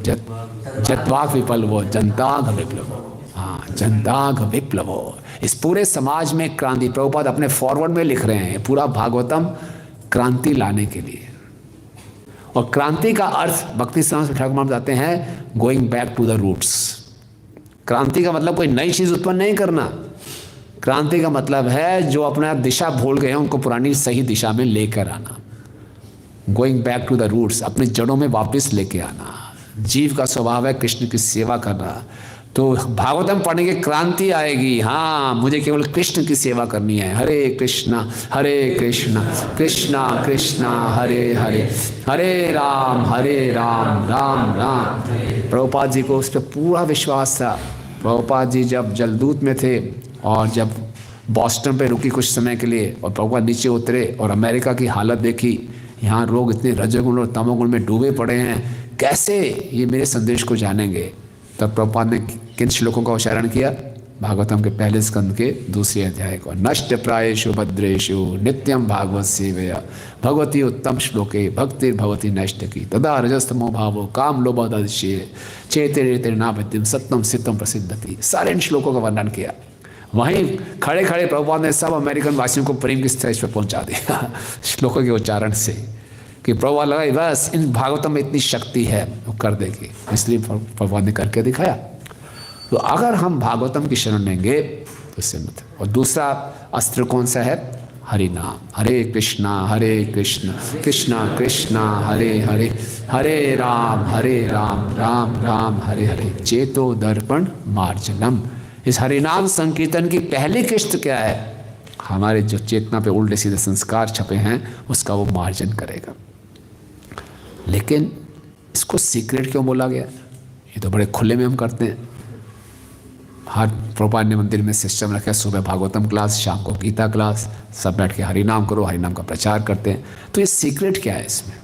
जत्वाग विप्लवो, जनताग विप्लवो। हाँ, जनताग विप्लवो। इस पूरे समाज में क्रांति, प्रभुपाद अपने फॉरवर्ड में लिख रहे हैं पूरा भागवतम क्रांति लाने के लिए। और क्रांति का अर्थ भक्ति सिद्धांत ठाकुर बताते हैं going back to the roots. क्रांति का मतलब कोई नई चीज उत्पन्न नहीं करना। क्रांति का मतलब है जो अपना दिशा भूल गए हैं उनको पुरानी सही दिशा में लेकर आना। Going back to the roots, अपनी जड़ों में वापस लेके आना। जीव का स्वभाव है कृष्ण की सेवा करना। तो भागवतम पढ़ने की क्रांति आएगी। हाँ, मुझे केवल कृष्ण की सेवा करनी है। हरे कृष्णा कृष्णा कृष्णा हरे हरे, हरे राम राम राम। प्रभुपाद जी को उस पर पूरा विश्वास था। प्रभुपाद जी जब जलदूत में थे और जब बॉस्टन पे रुकी कुछ समय के लिए और प्रभुपाद नीचे उतरे और अमेरिका की हालत देखी, यहाँ लोग इतने रजोगुण और तमोगुण में डूबे पड़े हैं, कैसे ये मेरे संदेश को जानेंगे? तब प्रभुपाद ने किन श्लोकों का उच्चारण किया? भागवतम के पहले स्कंद के 2 अध्याय को। नष्ट प्रायेषु भद्रेषु नित्यम भागवत सेवया भगवती उत्तम श्लोके भक्तिर भवती नष्ट की तदा रजस्तमो भावो काम लोभोदश्ये चेते नाभ्यम सत्यम सिद्धम प्रसिद्धति। सारे इन श्लोकों का वर्णन किया। वहीं खड़े खड़े प्रभुपाद ने सब अमेरिकन वासियों को प्रेम की स्टेज पर पहुंचा दिया श्लोकों के उच्चारण से, कि प्रभुपाद लगा बस इन भागवतम में इतनी शक्ति है वो कर देगी, इसलिए प्रभुपाद ने करके दिखाया। तो अगर हम भागवतम की शरण लेंगे तो इससे मत। और दूसरा अस्त्र कौन सा है? हरि नाम। हरे कृष्णा कृष्ण कृष्णा हरे हरे, हरे राम राम राम हरे हरे, चेतो दर्पण मार्जनम। इस हरिनाम संकीर्तन की पहली किस्त क्या है? हमारे जो चेतना पे उल्टे सीधे संस्कार छपे हैं उसका वो मार्जन करेगा। लेकिन इसको सीक्रेट क्यों बोला गया? ये तो बड़े खुले में हम करते हैं। हर प्रभुपाद ने मंदिर में सिस्टम रखा है, सुबह भागवतम क्लास, शाम को गीता क्लास, सब बैठ के हरिनाम करो, हरिनाम का प्रचार करते हैं। तो ये सीक्रेट क्या है इसमें?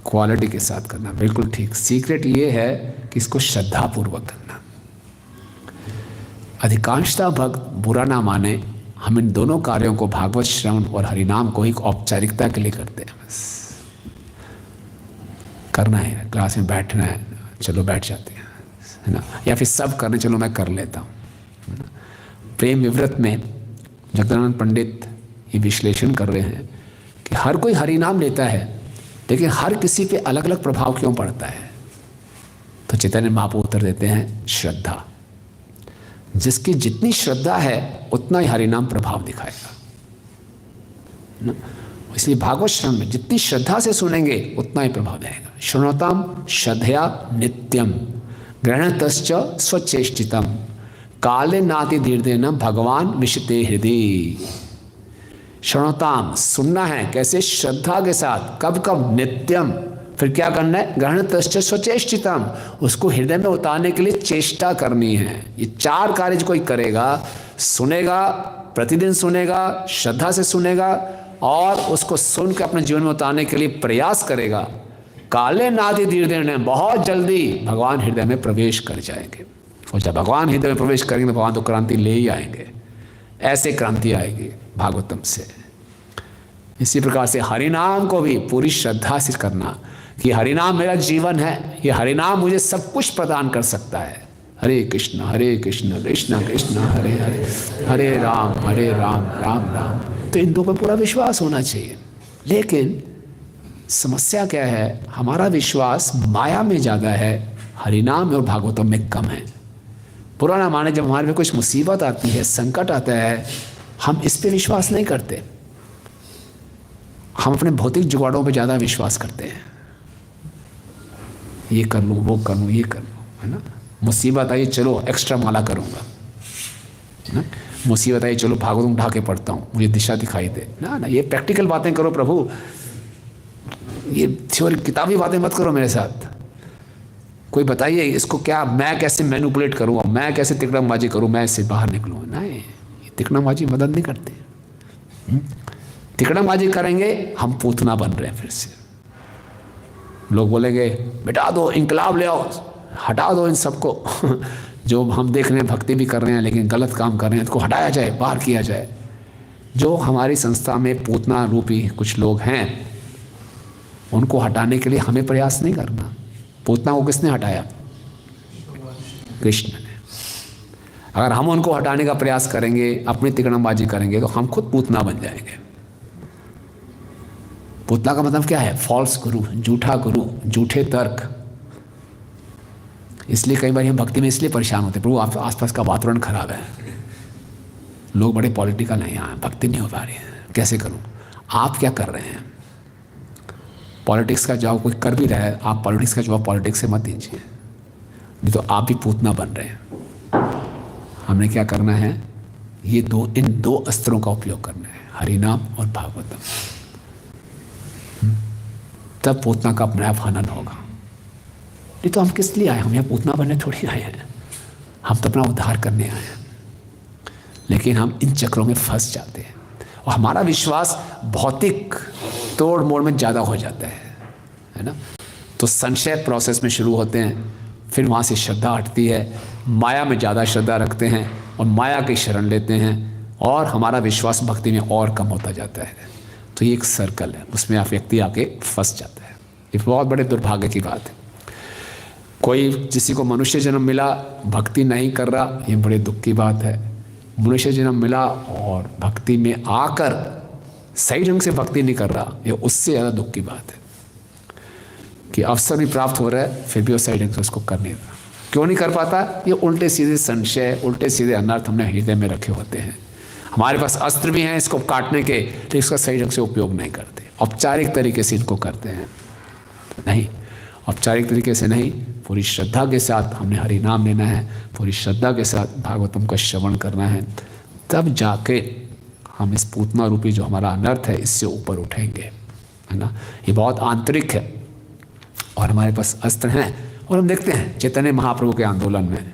क्वालिटी के साथ करना, बिल्कुल ठीक। सीक्रेट ये है कि इसको श्रद्धापूर्वक करना। अधिकांशतः भक्त बुरा ना माने, हम इन दोनों कार्यों को, भागवत श्रवण और हरिनाम को, एक औपचारिकता के लिए करते हैं। बस करना है, क्लास में बैठना है, चलो बैठ जाते हैं, है ना, या फिर सब करने, चलो मैं कर लेता हूँ, है ना। प्रेम विवृत में जगदानंद पंडित ये विश्लेषण कर रहे हैं कि हर कोई हरिनाम लेता है, लेकिन हर किसी पे अलग अलग प्रभाव क्यों पड़ता है? तो चैतन्य महाप्रभु उत्तर देते हैं, श्रद्धा। जिसकी जितनी श्रद्धा है उतना ही हरिनाम प्रभाव दिखाएगा, है ना। इसलिए भागवत श्रवण में जितनी श्रद्धा से सुनेंगे उतना ही प्रभाव देगा। शृणोताम श्रद्धया नित्यम गृह्णतश्च स्वचेष्टितम काले नाति दीर्घेन भगवान विशते हृदय। शृणोताम, सुनना है, कैसे? श्रद्धा के साथ। कब कब? नित्यम। फिर क्या करना है? गृह्णतश्च स्वचेष्टितम, उसको हृदय में उतारने के लिए चेष्टा करनी है। ये चार कार्य कोई करेगा, सुनेगा, प्रतिदिन सुनेगा, श्रद्धा से सुनेगा और उसको सुन के अपने जीवन में उतारने के लिए प्रयास करेगा, काले नादि दीर्घेन, बहुत जल्दी भगवान हृदय में प्रवेश कर जाएंगे। और जब भगवान हृदय में प्रवेश करेंगे तो भगवान तो क्रांति ले ही आएंगे। ऐसे क्रांति आएगी भागवतम से। इसी प्रकार से हरिनाम को भी पूरी श्रद्धा से करना कि हरिनाम मेरा जीवन है, ये हरिनाम मुझे सब कुछ प्रदान कर सकता है। हरे कृष्ण कृष्ण कृष्ण हरे हरे, हरे राम राम राम। तो इन दो पर पूरा विश्वास होना चाहिए। लेकिन समस्या क्या है? हमारा विश्वास माया में ज़्यादा है, हरिनाम और भागवतम में कम है। बुरा ना माने, जब हमारे पे कुछ मुसीबत आती है, संकट आता है, हम इस पे विश्वास नहीं करते। हम अपने भौतिक जुगाड़ों पे ज़्यादा विश्वास करते हैं। ये कर लूँ, वो कर लूँ, ये कर लूँ, है ना। मुसीबत आई, चलो एक्स्ट्रा माला करूँगा, है ना। मुसीबत आई, चलो भागवतम उठा के पढ़ता हूँ, मुझे दिशा दिखाई दे। ना ना, ये प्रैक्टिकल बातें करो प्रभु, ये थ्योरी किताबी बातें मत करो मेरे साथ। कोई बताइए इसको क्या, मैं कैसे मैनिपुलेट करूँ, मैं कैसे तिकड़मबाजी करूँ, मैं इससे बाहर निकलूँ। नहीं, ये तिकड़मबाजी मदद नहीं करती। तिकड़मबाजी करेंगे हम पूतना बन रहे हैं। फिर से लोग बोलेंगे मिटा दो, इंकलाब ले आओ, हटा दो इन सबको जो हम देख रहे हैं भक्ति भी कर रहे हैं लेकिन गलत काम कर रहे हैं, इसको हटाया जाए, बाहर किया जाए। जो हमारी संस्था में पूतना रूपी कुछ लोग हैं, उनको हटाने के लिए हमें प्रयास नहीं करना। पूतना को किसने हटाया? कृष्ण ने। अगर हम उनको हटाने का प्रयास करेंगे, अपनी तिकड़मबाजी करेंगे, तो हम खुद पूतना बन जाएंगे। पूतना का मतलब क्या है? फॉल्स गुरु, झूठा गुरु, झूठे तर्क। इसलिए कई बार हम भक्ति में इसलिए परेशान होते, प्रभु आप आसपास का वातावरण खराब है, लोग बड़े पॉलिटिकल हैं, यहाँ भक्ति नहीं हो पा रही है, कैसे करूँ? आप क्या कर रहे हैं? पॉलिटिक्स का जवाब कोई कर भी रहा है, आप पॉलिटिक्स का जवाब पॉलिटिक्स से मत दीजिए, नहीं तो आप भी पूतना बन रहे हैं। हमने क्या करना है? इन दो अस्त्रों का उपयोग करना है, हरिनाम और भागवतम। तब पूतना का अपने आप हनन होगा। नहीं तो हम किस लिए आए? हम यहाँ पूतना बनने थोड़ी आए हैं, हम तो अपना उद्धार करने आए हैं। लेकिन हम इन चक्रों में फंस जाते हैं और हमारा विश्वास भौतिक तोड़ मोड़ में ज़्यादा हो जाता है ना। तो संशय प्रोसेस में शुरू होते हैं, फिर वहाँ से श्रद्धा हटती है, माया में ज़्यादा श्रद्धा रखते हैं और माया की शरण लेते हैं और हमारा विश्वास भक्ति में और कम होता जाता है। तो ये एक सर्कल है, उसमें आप व्यक्ति आके फंस जाता है। ये बहुत बड़े दुर्भाग्य की बात है। कोई किसी को मनुष्य जन्म मिला, भक्ति नहीं कर रहा, ये बड़े दुख की बात है। मनुष्य जन्म मिला और भक्ति में आकर सही ढंग से भक्ति नहीं कर रहा, ये उससे ज़्यादा दुख की बात है कि अवसर भी प्राप्त हो रहा है फिर भी वो सही ढंग से उसको कर नहीं रहा। क्यों नहीं कर पाता? ये उल्टे सीधे संशय, उल्टे सीधे अनर्थ हमने हृदय में रखे होते हैं। हमारे पास अस्त्र भी हैं इसको काटने के, लेकिन इसका सही ढंग से उपयोग नहीं करते, औपचारिक तरीके से इनको करते हैं। नहीं, औपचारिक तरीके से नहीं, पूरी श्रद्धा के साथ हमने हरि नाम लेना है, पूरी श्रद्धा के साथ भागवतम का श्रवण करना है, तब जाके हम इस पूतना रूपी जो हमारा अनर्थ है इससे ऊपर उठेंगे, है ना। ये बहुत आंतरिक है और हमारे पास अस्त्र हैं। और हम देखते हैं चैतन्य महाप्रभु के आंदोलन में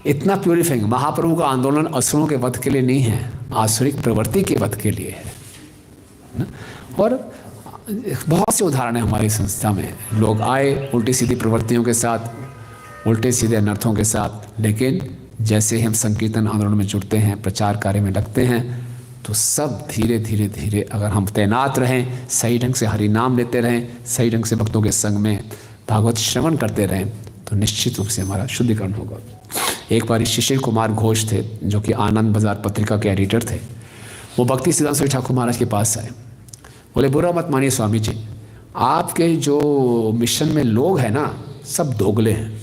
इतना प्यूरिफाइंग। महाप्रभु का आंदोलन असुरों के वध के लिए नहीं है, आसुरिक प्रवृत्ति के वध के लिए है ना? और बहुत से उदाहरण है हमारी संस्था में। लोग आए उल्टी सीधी प्रवृत्तियों के साथ, उल्टे सीधे अनर्थों के साथ, लेकिन जैसे ही हम संकीर्तन आंदोलन में जुड़ते हैं, प्रचार कार्य में लगते हैं, तो सब धीरे धीरे धीरे अगर हम तैनात रहें, सही ढंग से हरि नाम लेते रहें, सही ढंग से भक्तों के संग में भागवत श्रवण करते रहें, तो निश्चित रूप से हमारा शुद्धिकरण होगा। एक बार शिशिर कुमार घोष थे जो कि आनंद बाजार पत्रिका के एडिटर थे, वो भक्ति सिद्धांत स्वामी ठाकुर महाराज के पास आए। बोले, बुरा मत मानिए स्वामी जी, आपके जो मिशन में लोग हैं ना सब दोगले हैं,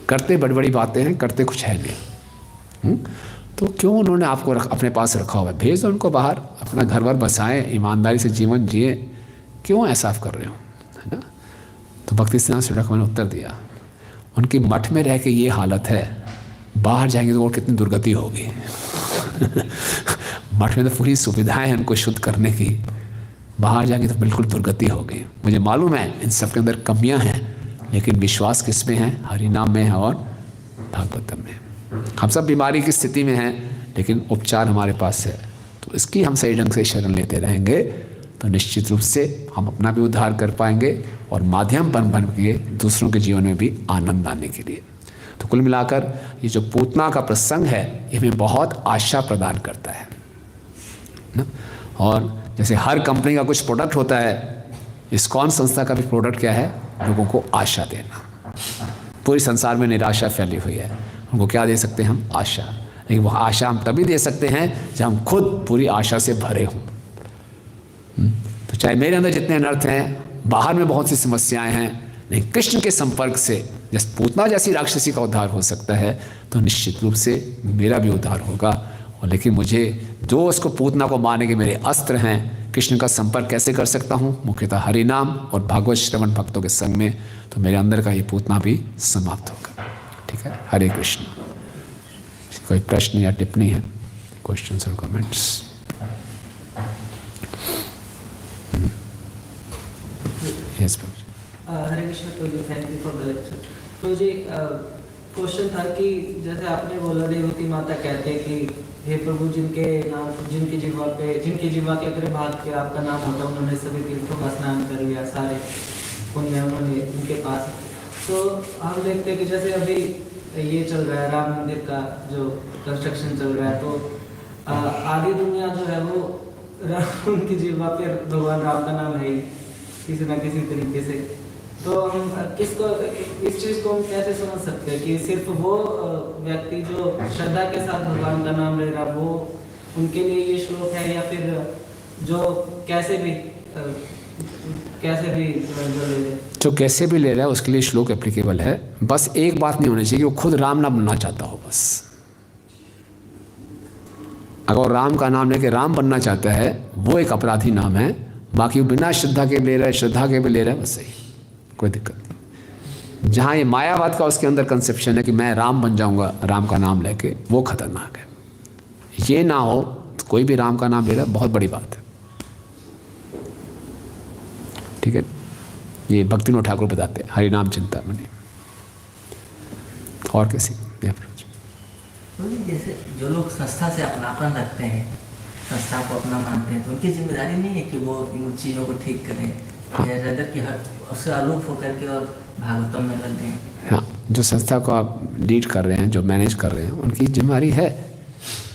करते बड़ी बड़ी बातें हैं, करते कुछ है नहीं। तो क्यों उन्होंने आपको अपने पास रखा हुआ है? भेज दो उनको बाहर, अपना घर वर बसाएं, ईमानदारी से जीवन जिए, क्यों ऐसा आप कर रहे हो, है ना। तो भक्ति सिद्धांत स्वामी ठाकुर ने उत्तर दिया, उनकी मठ में रह के ये हालत है, बाहर जाएंगे तो और कितनी दुर्गति होगी। मठ में तो पूरी सुविधाएं हैं उनको शुद्ध करने की, बाहर जाएंगे तो बिल्कुल दुर्गति होगी। मुझे मालूम है इन सब के अंदर कमियां हैं, लेकिन विश्वास किस में है? हरि नाम में है और भागवतम में। हम सब बीमारी की स्थिति में हैं, लेकिन उपचार हमारे पास है, तो इसकी हम सही ढंग से शरण लेते रहेंगे तो निश्चित रूप से हम अपना भी उद्धार कर पाएंगे और माध्यम बन के दूसरों के जीवन में भी आनंद आने के लिए। तो कुल मिलाकर ये जो पूतना का प्रसंग है ये हमें बहुत आशा प्रदान करता है ना। और जैसे हर कंपनी का कुछ प्रोडक्ट होता है, इस्कॉन संस्था का भी प्रोडक्ट क्या है? लोगों को आशा देना। पूरे संसार में निराशा फैली हुई है, उनको क्या दे सकते हैं हम? आशा। लेकिन वह आशा हम तभी दे सकते हैं जब हम खुद पूरी आशा से भरे हों। तो चाहे मेरे अंदर जितने अनर्थ हैं, बाहर में बहुत सी समस्याएं हैं, लेकिन कृष्ण के संपर्क से जैसे पूतना जैसी राक्षसी का उद्धार हो सकता है, तो निश्चित रूप से मेरा भी उद्धार होगा। और लेकिन मुझे जो उसको पूतना को मारने के मेरे अस्त्र हैं, कृष्ण का संपर्क कैसे कर सकता हूँ? मुख्यतः हरि नाम और भागवत श्रवण भक्तों के संग में, तो मेरे अंदर का ये पूतना भी समाप्त होगा। ठीक है, हरे कृष्ण। कोई प्रश्न या टिप्पणी है? क्वेश्चंस और comments? Yes Hare Krishna Prabhu, thank you for the lecture. तो जी क्वेश्चन था कि जैसे आपने बोला देवती माता कहते हैं कि हे प्रभु, जिनके नाम, जिनकी जीवा के अग्र भाग के आपका नाम होता, उन्होंने सभी तीर्थों का स्नान कर लिया, सारे पुण्य उन्होंने उनके पास। तो हम देखते हैं कि जैसे अभी ये चल रहा है राम मंदिर का जो कंस्ट्रक्शन चल रहा है, तो आधी दुनिया जो है वो उनकी जीवा पे भगवान राम का नाम है ही किसी न किसी तरीके से। तो हम किसको, इस चीज़ को हम कैसे समझ सकते हैं कि सिर्फ वो व्यक्ति जो श्रद्धा के साथ भगवान का नाम ले रहा, वो उनके लिए ये श्लोक है, या फिर जो कैसे भी जो कैसे भी ले रहा है उसके लिए श्लोक एप्लीकेबल है। बस एक बात नहीं होनी चाहिए कि वो खुद राम ना बनना चाहता हो। बस अगर राम का नाम लेके राम बनना चाहता है, वो एक अपराधी नाम है। बाकी वो बिना श्रद्धा के ले रहा है, श्रद्धा के भी ले रहा है, बस सही, कोई दिक्कत नहीं। जहाँ ये मायावाद का उसके अंदर कंसेप्शन है कि मैं राम बन जाऊंगा राम का नाम लेके, वो खतरनाक है। ये ना हो तो कोई भी राम का नाम ले रहा है, बहुत बड़ी बात है। ठीक है, ये भक्तिविनोद ठाकुर बताते हैं हरि नाम चिंता मनी। और कैसे जैसे जो लोग संस्था से अपनापन रखते हैं, संस्था को अपना मानते हैं, तो उनकी जिम्मेदारी नहीं है कि वो इन चीज़ों को ठीक करें, या कि उससे अलूप होकर के और भागवतम में लग गए। हाँ, जो संस्था को आप लीड कर रहे हैं, जो मैनेज कर रहे हैं, उनकी जिम्मेदारी है।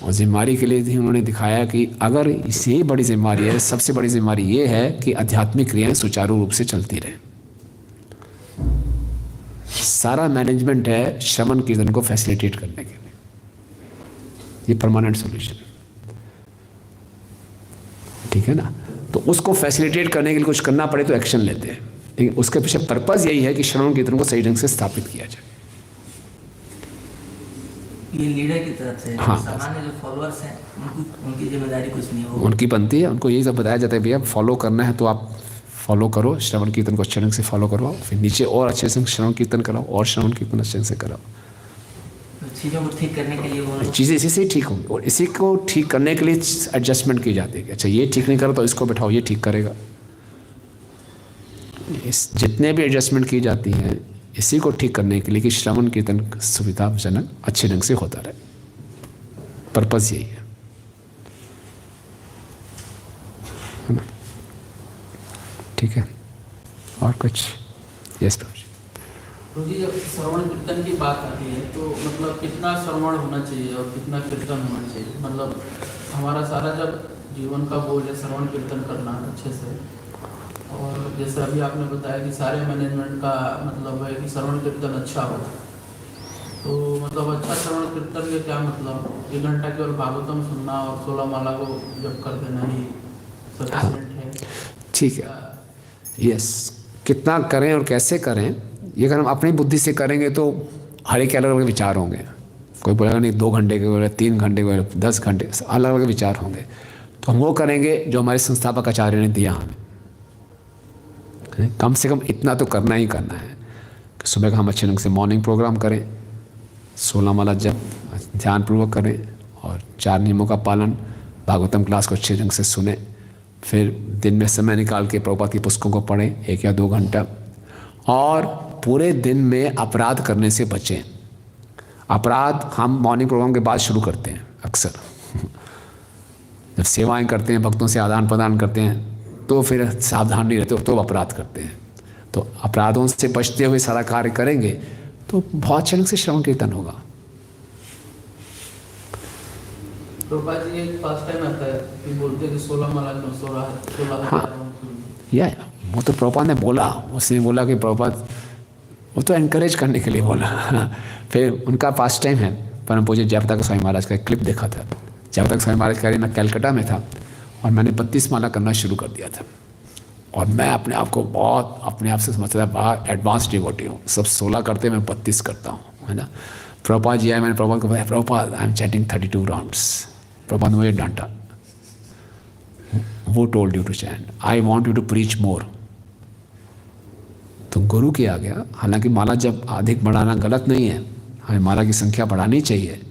और जिम्मेदारी के लिए ही उन्होंने दिखाया कि अगर इससे बड़ी जिम्मेदारी है, सबसे बड़ी जिम्मेदारी ये है कि आध्यात्मिक क्रियाएं सुचारू रूप से चलती रहें। सारा मैनेजमेंट है श्रवण कीर्तन को फैसिलिटेट करने के लिए। ये परमानेंट सॉल्यूशन है, ठीक है ना। तो उसको फैसिलिटेट करने के लिए कुछ करना पड़े तो एक्शन लेते हैं, लेकिन उसके पीछे पर्पज़ यही है कि श्रवण कीर्तन को सही ढंग से स्थापित किया जाए। ये लीडर की तरफ से, हाँ। सामान्य जो फॉलोअर्स हैं उनकी जिम्मेदारी कुछ नहीं होगी, उनकी बनती है, उनको यही सब बताया जाता है भैया फॉलो करना है तो आप फॉलो करो, श्रवण कीर्तन को अच्छे ढंग से फॉलो करवाओ, फिर नीचे और अच्छे से श्रवण कीर्तन कराओ और श्रवण कीर्तन अच्छे ढंग से कराओ। तो चीज़ों को ठीक करने के लिए वो लोग चीज़ें इसी से ही ठीक होंगी, और इसी को ठीक करने के लिए एडजस्टमेंट की जाती है कि अच्छा ये ठीक नहीं करो तो इसको बैठाओ, ये ठीक करेगा। इस जितने भी एडजस्टमेंट की जाती हैं इसी को ठीक करने के लिए कि श्रवण कीर्तन सुविधाजनक अच्छे ढंग से होता रहे। पर्पज़ यही है ना? ठीक है, और कुछ? यस प्रभु जी। प्रभु जी, जब श्रवण कीर्तन की बात आती है तो मतलब कितना श्रवण होना चाहिए और कितना कीर्तन होना चाहिए? मतलब हमारा सारा जब जीवन का गोल है श्रवण कीर्तन करना अच्छे से, और जैसे अभी आपने बताया कि सारे मैनेजमेंट का मतलब है कि श्रवण कीर्तन अच्छा हो, तो मतलब अच्छा श्रवण कीर्तन के क्या मतलब 1 घंटा केवल भागवतम सुनना और 16 माला को जप कर देना ही सफिशिएंट है? ठीक है, यस। कितना करें और कैसे करें, ये अगर हम अपनी बुद्धि से करेंगे तो हर एक अलग अलग विचार होंगे। कोई बोलेगा नहीं 2 घंटे के बोले, 3 घंटे के बोले, 10 घंटे, अलग अलग विचार होंगे। तो हम वो करेंगे जो हमारे संस्थापक आचार्य ने दिया हमें। कम से कम इतना तो करना ही करना है कि सुबह का हम अच्छे ढंग से मॉर्निंग प्रोग्राम करें, 16 माला जप ध्यानपूर्वक करें और 4 नियमों का पालन, भागवतम क्लास को अच्छे ढंग से सुने, फिर दिन में समय निकाल के प्रभुपाद की पुस्तकों को पढ़ें 1 या 2 घंटा, और पूरे दिन में अपराध करने से बचें। अपराध हम मॉर्निंग प्रोग्राम के बाद शुरू करते हैं अक्सर। जब सेवाएं करते हैं, भक्तों से आदान प्रदान करते हैं, तो फिर सावधान नहीं रहते तो अपराध करते हैं। तो अपराधों से बचते हुए सारा कार्य करेंगे तो बहुत अच्छे ढंग से श्रवण कीर्तन होगा। प्रभुपाद जी एक पास टाइम आता है कि बोलते हैं कि 16 माला में 16 हाँ, या वो तो प्रभुपाद ने बोला, उसने बोला कि प्रभुपाद, वो तो एनकरेज करने के लिए बोला। फिर उनका पास टाइम है, परम पूज्य जयप्रताप स्वामी महाराज का एक क्लिप देखा था। जयप्रताप स्वामी महाराज कह रहे मैं कलकत्ता में था और मैंने 32 माला करना शुरू कर दिया था, और मैं अपने आप को बहुत अपने आप से समझता था बहुत एडवांस डिवोटी हूँ, सब 16 करते मैं 32 करता हूँ, है ना। प्रभुपाद जी आए, मैंने प्रभुपाद को बताया, Prabhupada I am chanting 32 rounds. Prabhupada ने मुझे डांटा, वो told you to chant, I want you to preach more. तो गुरु की आ गया। हालांकि माला जब अधिक बढ़ाना गलत नहीं है, हमें माला की संख्या बढ़ानी चाहिए,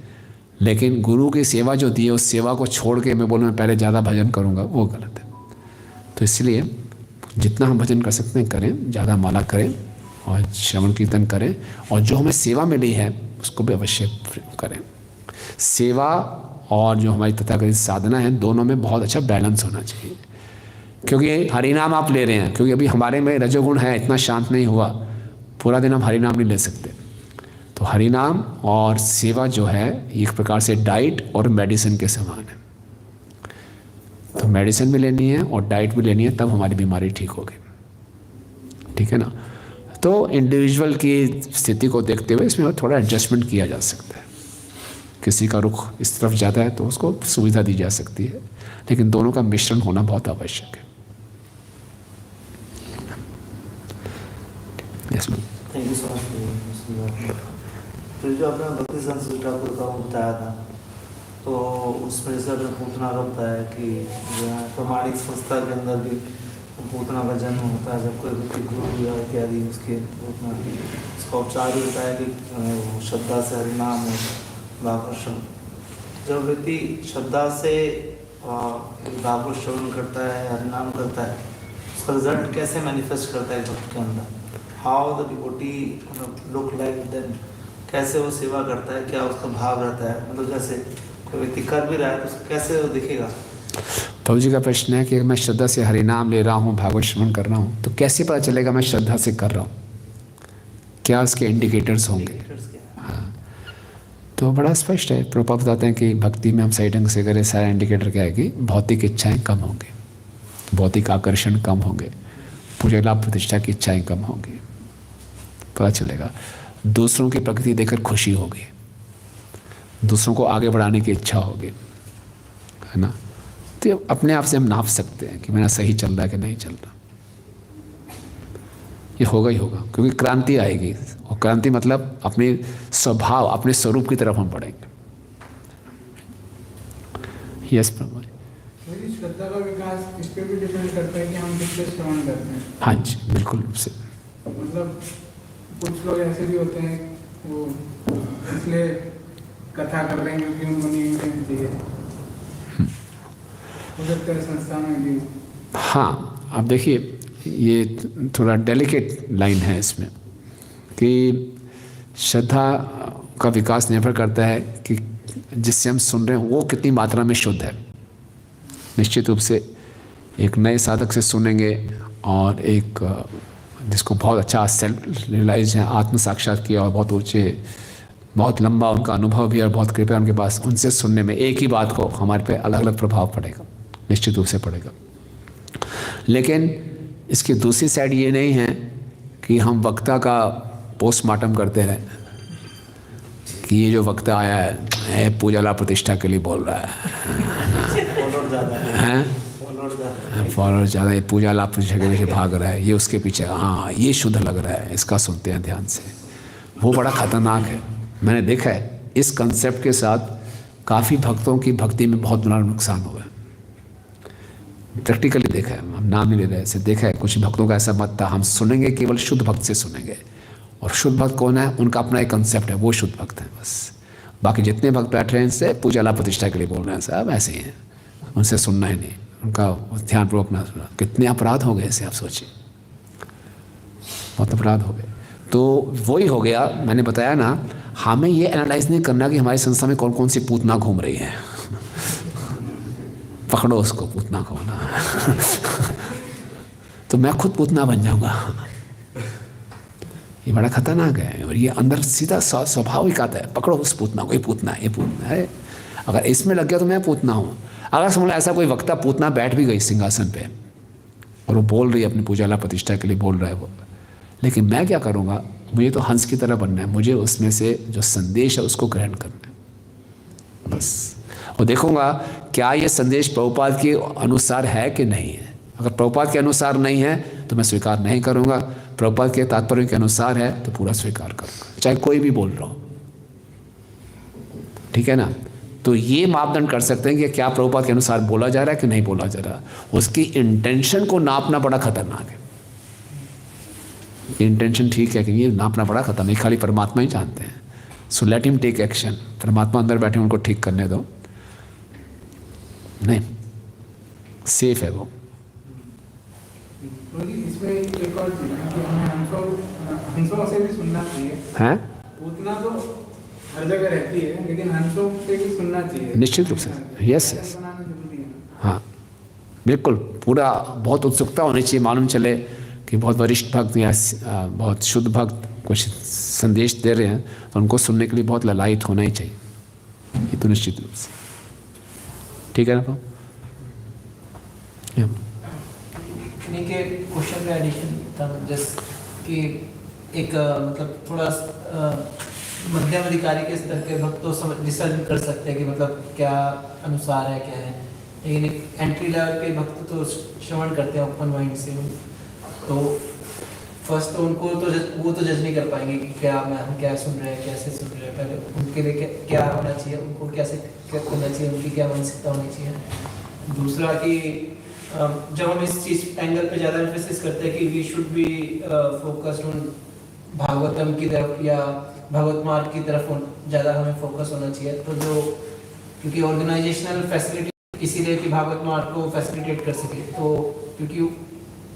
लेकिन गुरु की सेवा जो दी है उस सेवा को छोड़ के मैं बोलूँ मैं पहले ज़्यादा भजन करूँगा, वो गलत है। तो इसलिए जितना हम भजन कर सकते हैं करें, ज़्यादा माला करें और श्रवण कीर्तन करें, और जो हमें सेवा मिली है उसको भी अवश्य करें। सेवा और जो हमारी तथाकथित साधना है, दोनों में बहुत अच्छा बैलेंस होना चाहिए। क्योंकि हरिनाम आप ले रहे हैं, क्योंकि अभी हमारे में रजोगुण है, इतना शांत नहीं हुआ, पूरा दिन हम हरिनाम नहीं ले सकते। तो हरिनाम और सेवा जो है एक प्रकार से डाइट और मेडिसिन के समान है। तो मेडिसिन भी लेनी है और डाइट भी लेनी है, तब हमारी बीमारी ठीक होगी, ठीक है ना। तो इंडिविजुअल की स्थिति को देखते हुए इसमें थोड़ा एडजस्टमेंट किया जा सकता है। किसी का रुख इस तरफ ज़्यादा है तो उसको सुविधा दी जा सकती है, लेकिन दोनों का मिश्रण होना बहुत आवश्यक है। Thank you so much. फिर जो आपने भक्ति संस्कृत ठाकुर का बताया था, तो उसमें जैसे आपने पूतना का बताया कि प्रमाणिक संस्था के अंदर भी पूतना का जन्म होता है, जब कोई व्यक्ति गुरु या इत्यादि उसके पूतना उसका उपचार भी होता है कि श्रद्धा से हरिनाम भागवत श्रवण। जब व्यक्ति श्रद्धा से भागवत श्रवण करता है, हरिनाम करता है, उसका रिजल्ट कैसे मैनिफेस्ट करता है भक्त के अंदर? How the devotee look like then, कैसे वो सेवा करता है, क्या उसका भाव रहता है? मतलब जैसे कोई व्यक्ति कर भी रहा है तो उसको कैसे वो दिखेगा? प्रभु जी का प्रश्न है कि मैं श्रद्धा से हरिनाम ले रहा हूँ, भागवत श्रवण कर रहा हूँ, तो कैसे पता चलेगा मैं श्रद्धा से कर रहा हूँ? क्या उसके इंडिकेटर्स होंगे? हाँ, तो बड़ा स्पष्ट है। प्रभुपाद बताते हैं कि भक्ति में हम सही ढंग से करें, सारा इंडिकेटर क्या है कि भौतिक इच्छाएं कम होंगे, भौतिक आकर्षण कम होंगे, पूजा लाभ प्रतिष्ठा की इच्छाएं कम होंगी, पता चलेगा। दूसरों की प्रगति देखकर खुशी होगी, दूसरों को आगे बढ़ाने की इच्छा होगी, है ना। तो अपने आप से हम नाप सकते हैं कि मेरा सही चल रहा है कि नहीं चल रहा। ये होगा ही होगा, क्योंकि क्रांति आएगी, और क्रांति मतलब अपने स्वभाव, अपने स्वरूप की तरफ हम बढ़ेंगे। यस प्रभु। श्रद्धा का विकास इस पे भी डिपेंड करता है कि हम किससे श्रवण करते हैं। हाँ जी, बिल्कुल से। मतलब कुछ लोग ऐसे भी होते हैं वो इसलिए कथा कर रहे हैं क्योंकि उनको नींद नहीं मिलती है, हो सकता है संस्था में भी। हाँ, अब देखिए ये थोड़ा डेलिकेट लाइन है इसमें कि श्रद्धा का विकास निर्भर करता है कि जिससे हम सुन रहे हैं वो कितनी मात्रा में शुद्ध है। निश्चित रूप से एक नए साधक से सुनेंगे और एक जिसको बहुत अच्छा सेल्फ रियलाइज है, आत्म साक्षात किया और बहुत ऊंचे, बहुत लंबा उनका अनुभव भी और बहुत कृपया उनके पास, उनसे सुनने में एक ही बात को हमारे पे अलग अलग प्रभाव पड़ेगा, निश्चित रूप से पड़ेगा। लेकिन इसकी दूसरी साइड ये नहीं है कि हम वक्ता का पोस्टमार्टम करते रहें कि ये जो वक्ता आया है पूजा लाभ प्रतिष्ठा के लिए बोल रहा है, फॉलोअर ज़्यादा, ये पूजा लाभ प्रतिष्ठा के पीछे भाग रहा है, ये उसके पीछे, हाँ ये शुद्ध लग रहा है, इसका सुनते हैं ध्यान से। वो बड़ा खतरनाक है। मैंने देखा है इस कंसेप्ट के साथ काफ़ी भक्तों की भक्ति में बहुत बड़ा नुकसान हुआ है, प्रैक्टिकली देखा है, हम नाम नहीं ले रहे, ऐसे देखा है। कुछ भक्तों का ऐसा मत था, हम सुनेंगे केवल शुद्ध भक्त से सुनेंगे, और शुद्ध भक्त कौन है, उनका अपना एक कंसेप्ट है, वो शुद्ध भक्त है बस। बाकी जितने भक्त बैठ रहे हैं इनसे पूजा लाभ प्रतिष्ठा के लिए बोल रहे हैं, सब ऐसे ही हैं, उनसे सुनना ही नहीं, उनका ध्यानपूर्वक ना सुना। कितने अपराध हो गए ऐसे, आप सोचिए, बहुत अपराध हो गए। तो वही हो गया, मैंने बताया ना, हमें ये एनालाइज नहीं करना कि हमारी संस्था में कौन कौन सी पूतना घूम रही है, पकड़ो उसको पूतना को ना तो मैं खुद पूतना बन जाऊंगा, ये बड़ा खतरनाक है। और ये अंदर सीधा स्वाभाविक आता है, पकड़ो उस पूतना को, ये पूतना है, अगर इसमें लग गया तो मैं पूतना हूँ। अगर समझ लो ऐसा कोई वक्ता पूतना बैठ भी गई सिंहासन पे और वो बोल रही है अपनी पूजा लाभ प्रतिष्ठा के लिए बोल रहा है वो, लेकिन मैं क्या करूँगा, मुझे तो हंस की तरह बनना है, मुझे उसमें से जो संदेश है उसको ग्रहण करना है बस। और देखूंगा क्या ये संदेश प्रभुपाद के अनुसार है कि नहीं है। अगर प्रभुपाद के अनुसार नहीं है तो मैं स्वीकार नहीं करूंगा, प्रभुपाद के तात्पर्य के अनुसार है तो पूरा स्वीकार करूंगा, चाहे कोई भी बोल रहा हो, ठीक है ना। तो ये मापदंड कर सकते हैं कि क्या प्रभुपाद के अनुसार बोला जा रहा है कि नहीं बोला जा रहा। उसकी इंटेंशन को नापना बड़ा खतरनाक है। इंटेंशन ठीक है कि ये नापना बड़ा खतरनाक, खाली परमात्मा ही जानते हैं। So let him take action. परमात्मा अंदर बैठे उनको ठीक करने दो, नहीं सेफ है वो। इसमें एक और चीज है कि हमें हंसों से भी सुनना चाहिए। हैं? उतना तो हर जगह रहती है, लेकिन हंसों से भी सुनना चाहिए निश्चित रूप से। यस यस, हाँ बिल्कुल, पूरा बहुत उत्सुकता होनी चाहिए, मालूम चले कि बहुत वरिष्ठ भक्त या बहुत शुद्ध भक्त कुछ संदेश दे रहे हैं तो उनको सुनने के लिए बहुत ललायत होना ही चाहिए, ये तो निश्चित रूप से, ठीक है ना। इन्हीं के क्वेश्चन का एडिशन था जैसे कि एक मतलब थोड़ा मध्यम अधिकारी के स्तर के भक्त तो समझ डिसाइड कर सकते हैं कि मतलब क्या अनुसार है क्या है, लेकिन एक एंट्री लेवल के भक्त तो श्रवण करते हैं ओपन माइंड से, तो फर्स्ट तो उनको तो वो तो जज नहीं कर पाएंगे कि क्या हम क्या सुन रहे हैं, कैसे सुन रहे हैं, पहले उनके लिए क्या होना चाहिए, उनको कैसे क्या करना चाहिए, उनकी क्या मानसिकता होनी चाहिए। दूसरा कि जब हम इस चीज एंगल पे ज़्यादा एम्फेसिस करते हैं कि we should be focused on Bhagavatam की तरफ या भागवत मार्ग की तरफ ज़्यादा हमें फोकस होना चाहिए, तो जो क्योंकि ऑर्गेनाइजेशनल फैसिलिटी इसीलिए कि भागवत मार्ग को फैसिलिटेट कर सके, तो क्योंकि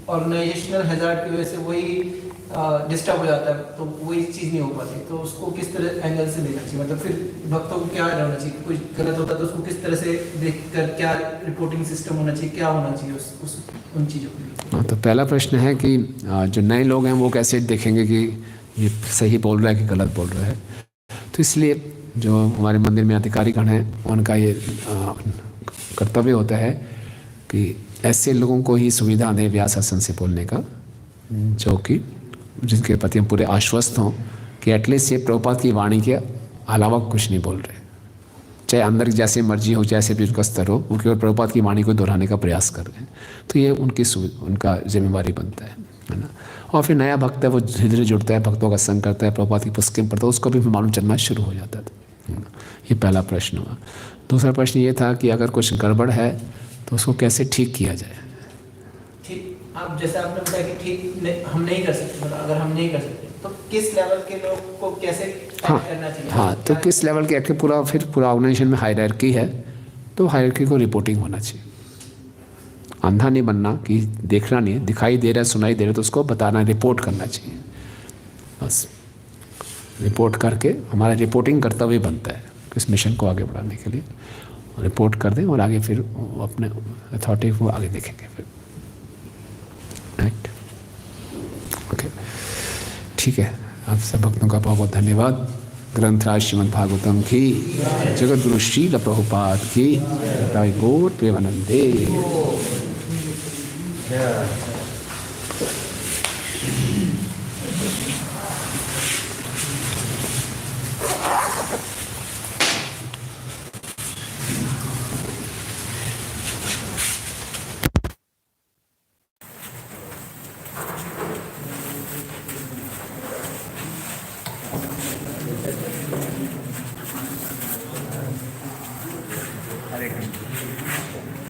ऑर्गेनाइजेशनल हैजार्ड की वजह से वही डिस्टर्ब हो जाता है, तो वही चीज़ नहीं हो पाती, तो उसको किस तरह एंगल से देखना चाहिए, मतलब फिर भक्तों को क्या रहना चाहिए, कुछ गलत होता है तो उसको किस तरह से देख कर क्या रिपोर्टिंग सिस्टम होना चाहिए, क्या होना चाहिए उन चीज़ों के लिए। तो पहला प्रश्न है कि जो नए लोग हैं वो कैसे देखेंगे कि ये सही बोल रहा है कि गलत बोल रहा है। तो इसलिए जो हमारे मंदिर में अधिकारीगण हैं उनका ये कर्तव्य होता है कि ऐसे लोगों को ही सुविधा दें व्यास आसन से बोलने का, जो कि जिनके प्रति हम पूरे आश्वस्त हों कि एटलीस्ट ये प्रभुपाद की वाणी के अलावा कुछ नहीं बोल रहे, चाहे अंदर की जैसे मर्जी हो, जैसे भी उनका स्तर हो, वो केवल प्रभुपाद की वाणी को दोहराने का प्रयास कर रहे हैं। तो ये उनका जिम्मेवारी बनता है ना। और फिर नया भक्त है वो धीरे धीरे जुड़ता है, भक्तों का संग करता है, प्रभुपाद की पुस्तकें पढ़ता है, उसको भी मालूम चलना शुरू हो जाता है। ये पहला प्रश्न हुआ। दूसरा प्रश्न ये था कि अगर कुछ गड़बड़ है तो उसको कैसे ठीक किया जाए। ठीक, आप जैसे आपने बताया कि ठीक हम नहीं कर सकते, मतलब अगर हम नहीं कर सकते तो किस लेवल के लोग को कैसे करना चाहिए। हाँ, तो किस लेवल के पूरा ऑर्गेनाइजेशन में हायरार्की है, तो हायरार्की को रिपोर्टिंग होना चाहिए। अंधा नहीं बनना कि देखना नहीं है, दिखाई दे रहा है, सुनाई दे रहा है, तो उसको बताना, रिपोर्ट करना चाहिए। बस रिपोर्ट करके हमारा रिपोर्टिंग कर्तव्य बनता है इस मिशन को आगे बढ़ाने के लिए। रिपोर्ट कर दें और आगे फिर अपने अथॉरिटी को आगे देखेंगे फिर। राइट, ओके, ठीक है। आप सब भक्तों का बहुत बहुत धन्यवाद। ग्रंथराज श्रीमद् भागवतम की, जगत गुरु श्रील प्रभुपाद की, गौर प्रेमानंदे।